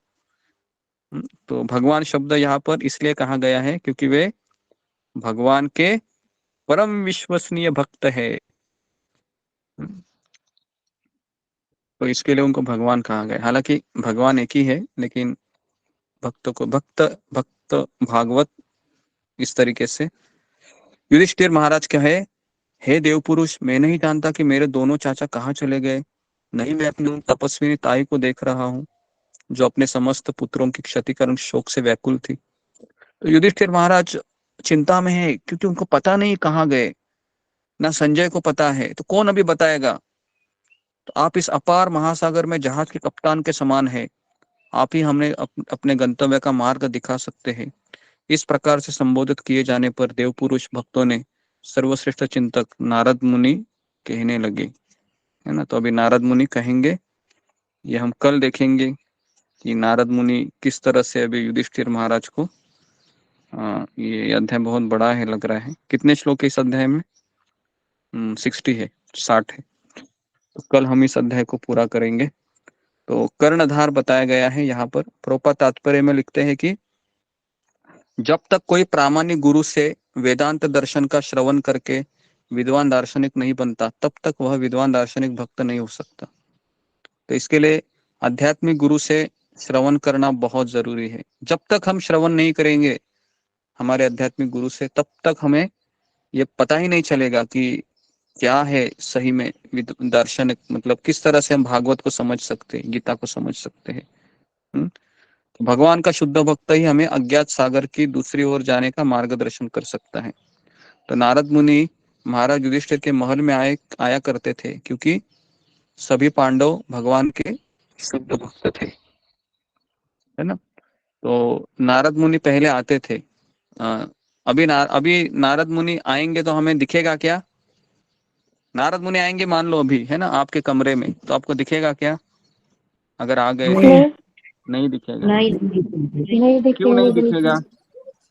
तो भगवान शब्द यहाँ पर इसलिए कहा गया है क्योंकि वे भगवान के परम विश्वसनीय भक्त है, तो इसके लिए उनको भगवान कहा गया। हालांकि भगवान एक ही है, लेकिन भक्तों को भक्त भक्त भागवत इस तरीके से। युधिष्ठिर महाराज क्या है, हे देवपुरुष, मैं नहीं जानता कि मेरे दोनों चाचा कहाँ चले गए। नहीं, मैं अपनी तपस्विनी ताई को देख रहा हूँ जो अपने समस्त पुत्रों की क्षति कारण शोक से व्याकुल थी। तो युधिष्ठिर महाराज चिंता में है क्योंकि उनको पता नहीं कहाँ गए, ना संजय को पता है, तो कौन अभी बताएगा। तो आप इस अपार महासागर में जहाज के कप्तान के समान है, आप ही हमें अपने गंतव्य का मार्ग दिखा सकते हैं। इस प्रकार से संबोधित किए जाने पर देवपुरुष भक्तों ने सर्वश्रेष्ठ चिंतक नारद मुनि कहने लगे, है ना। तो अभी नारद मुनि कहेंगे, ये हम कल देखेंगे कि नारद मुनि किस तरह से अभी युधिष्ठिर महाराज को ये अध्याय बहुत बड़ा है लग रहा है। कितने श्लोक है इस अध्याय में? 60 है, 60 है। तो कल हम इस अध्याय को पूरा करेंगे। तो कर्णधार बताया गया है यहाँ पर। प्रभुपाद तात्पर्य में लिखते हैं कि जब तक कोई प्रामाणिक गुरु से वेदांत दर्शन का श्रवण करके विद्वान दार्शनिक नहीं बनता, तब तक वह विद्वान दार्शनिक भक्त नहीं हो सकता। तो इसके लिए आध्यात्मिक गुरु से श्रवण करना बहुत जरूरी है। जब तक हम श्रवण नहीं करेंगे हमारे आध्यात्मिक गुरु से, तब तक हमें ये पता ही नहीं चलेगा कि क्या है सही में दार्शनिक, मतलब किस तरह से हम भागवत को समझ सकते हैं, गीता को समझ सकते हैं। तो भगवान का शुद्ध भक्त ही हमें अज्ञात सागर की दूसरी ओर जाने का मार्गदर्शन कर सकता है। तो नारद मुनि महाराज युधिष्ठिर के महल में आया करते थे क्योंकि सभी पांडव भगवान के शुद्ध भक्त थे, है ना। तो नारद मुनि पहले आते थे। अभी नारद मुनि आएंगे तो हमें दिखेगा क्या? नारद मुनि आएंगे मान लो अभी, है ना, आपके कमरे में, तो आपको दिखेगा क्या अगर आ गए? नहीं दिखेगा। नहीं क्यों नहीं दिखेगा?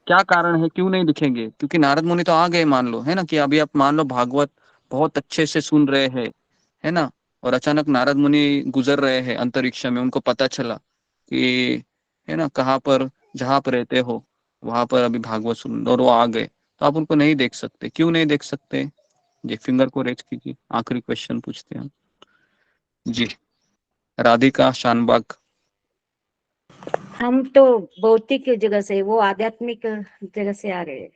क्या कारण है क्यों नहीं दिखेंगे? क्योंकि नारद मुनि तो आ गए मान लो, है ना, कि अभी आप मान लो भागवत बहुत अच्छे से सुन रहे हैं, है ना, और अचानक नारद मुनि गुजर रहे हैं अंतरिक्ष में, उनको पता चला कि, है ना, कहाँ पर जहाँ पर रहते हो वहां पर अभी भागवत सुन, और वो आ गए, तो आप उनको नहीं देख सकते। क्यों नहीं देख सकते? ये फिंगर को रेज कीजिए। आखिरी क्वेश्चन पूछते हैं जी। राधिका शानबाग। हम तो भौतिक जगह से, वो आध्यात्मिक जगह से आ रहे हैं।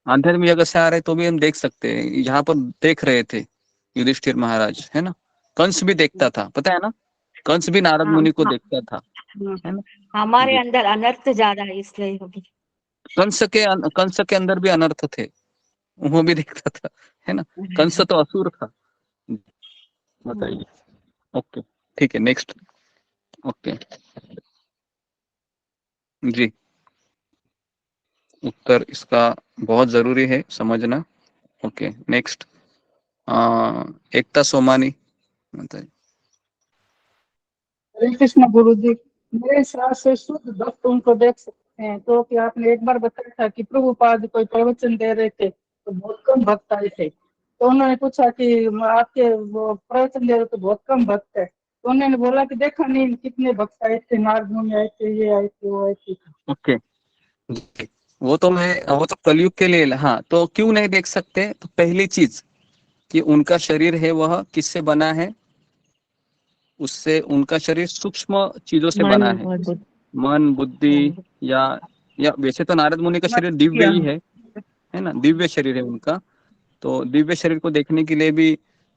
आध्यात्मिक जगह से आ रहे तो भी हम देख सकते हैं। यहाँ पर देख रहे थे युधिष्ठिर महाराज, है ना। कंस भी देखता था, पता है ना, कंस भी नारद मुनि को देखता था, है ना। हमारे अंदर अनर्थ ज्यादा है इसलिए। कंस के अंदर भी अनर्थ थे, वो भी देखता था, है ना। कंस तो असुर था। बताइए। ओके, ठीक है, नेक्स्ट। ओके जी, उत्तर इसका बहुत जरूरी है समझना। Okay, next. एकता सोमानी बताइए। हरे कृष्ण गुरु जी, मेरे हिसाब से शुद्ध भक्त उनको देख सकते हैं, तो कि आपने एक बार बताया था कि प्रभुपाद कोई प्रवचन दे रहे थे तो बहुत कम भक्त आए थे, तो उन्होंने पूछा कि आपके वो प्रवचन दे रहे तो बहुत कम भक्त है, तो उन्होंने बोला कि देखा नहीं कितने भक्त आए थे, नारद मुनि आए थे, ये आए थे, वो आए थे। ओके, वो तो कलयुग के लिए। हाँ, तो क्यों नहीं देख सकते? तो पहली चीज कि उनका शरीर है वह किससे बना है? उससे उनका शरीर सूक्ष्म चीजों से बना है, मन, बुद्धि, या वैसे तो नारद मुनि का शरीर दिव्य ही है ना, दिव्य शरीर है उनका। तो दिव्य शरीर को देखने के लिए भी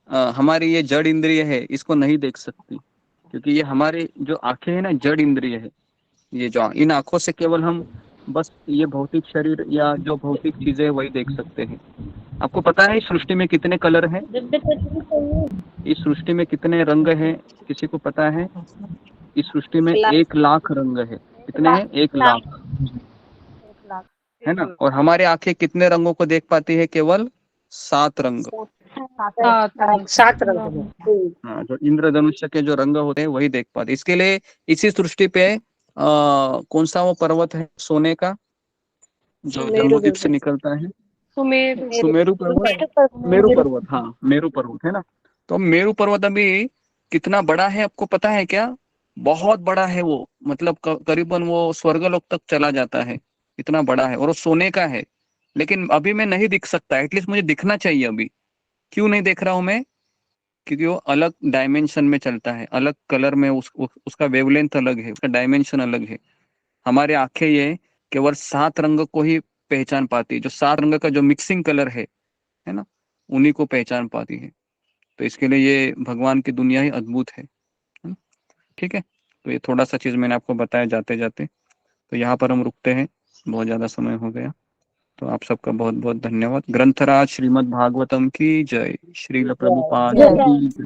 हमारी ये जड़ इंद्रिय है, इसको नहीं देख सकती, क्योंकि ये हमारे जो आंखें है ना, जड़ इंद्रिय है। ये जो इन आंखों से केवल हम बस ये भौतिक शरीर या जो भौतिक चीजें है वही देख सकते हैं। आपको पता है इस सृष्टि में कितने कलर हैं? इस सृष्टि में कितने रंग हैं? किसी को पता है? इस सृष्टि में 1 लाख रंग है। कितने हैं? 1 लाख, है ना। और हमारी आंखें कितने रंगों को देख पाती है? केवल 7 रंग, सात रंग है। हाँ, जो इंद्रधनुष्य के जो रंग होते हैं वही देख पाते। इसके लिए इसी सृष्टि पे कौन सा वो पर्वत है सोने का जो जम्बूद्वीप से निकलता है? सुमेरु पर्वत, मेरू पर्वत, हाँ मेरू पर्वत है ना। तो मेरू पर्वत अभी कितना बड़ा है आपको पता है क्या? बहुत बड़ा है वो, मतलब करीबन वो स्वर्गलोक तक चला जाता है, इतना बड़ा है और वो सोने का है। लेकिन अभी मैं नहीं दिख सकता, एटलीस्ट मुझे दिखना चाहिए अभी। क्यों नहीं देख रहा हूं मैं? क्योंकि वो अलग डायमेंशन में चलता है, अलग कलर में, उसका वेवलेंथ अलग है, उसका डायमेंशन अलग है। हमारे आंखें ये केवल 7 रंग को ही पहचान पाती है, जो 7 रंग का जो मिक्सिंग कलर है ना, उन्हीं को पहचान पाती है। तो इसके लिए ये भगवान की दुनिया ही अद्भुत है ना? ठीक है, तो ये थोड़ा सा चीज मैंने आपको बताया जाते जाते। तो यहाँ पर हम रुकते हैं, बहुत ज्यादा समय हो गया। तो आप सबका बहुत बहुत धन्यवाद। ग्रंथराज श्रीमद् भागवतम की जय, श्रील प्रभुपाद की जय।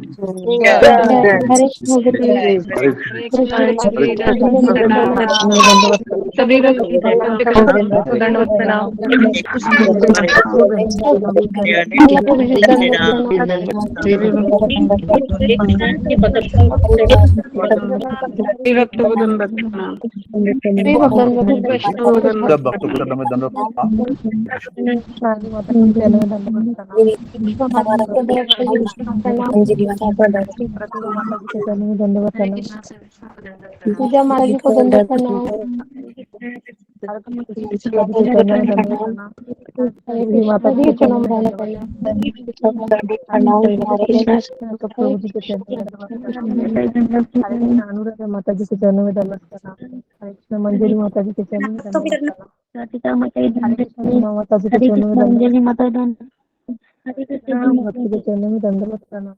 सभी को दंडवत प्रणाम। सब भक्तों को चरणों में दंडवत पूजा माता जी को दंडवत प्रणाम। अनुराधा माता जी के चरणों में दंडवत प्रणाम। हरे कृष्ण मंजरी माता जी के चरणों में दंडवत प्रणाम। राधिका माता जी माता जी के चरणों में मंजरी माता हरे कृष्ण भक्ति के चरणों में दंडवत प्रणाम।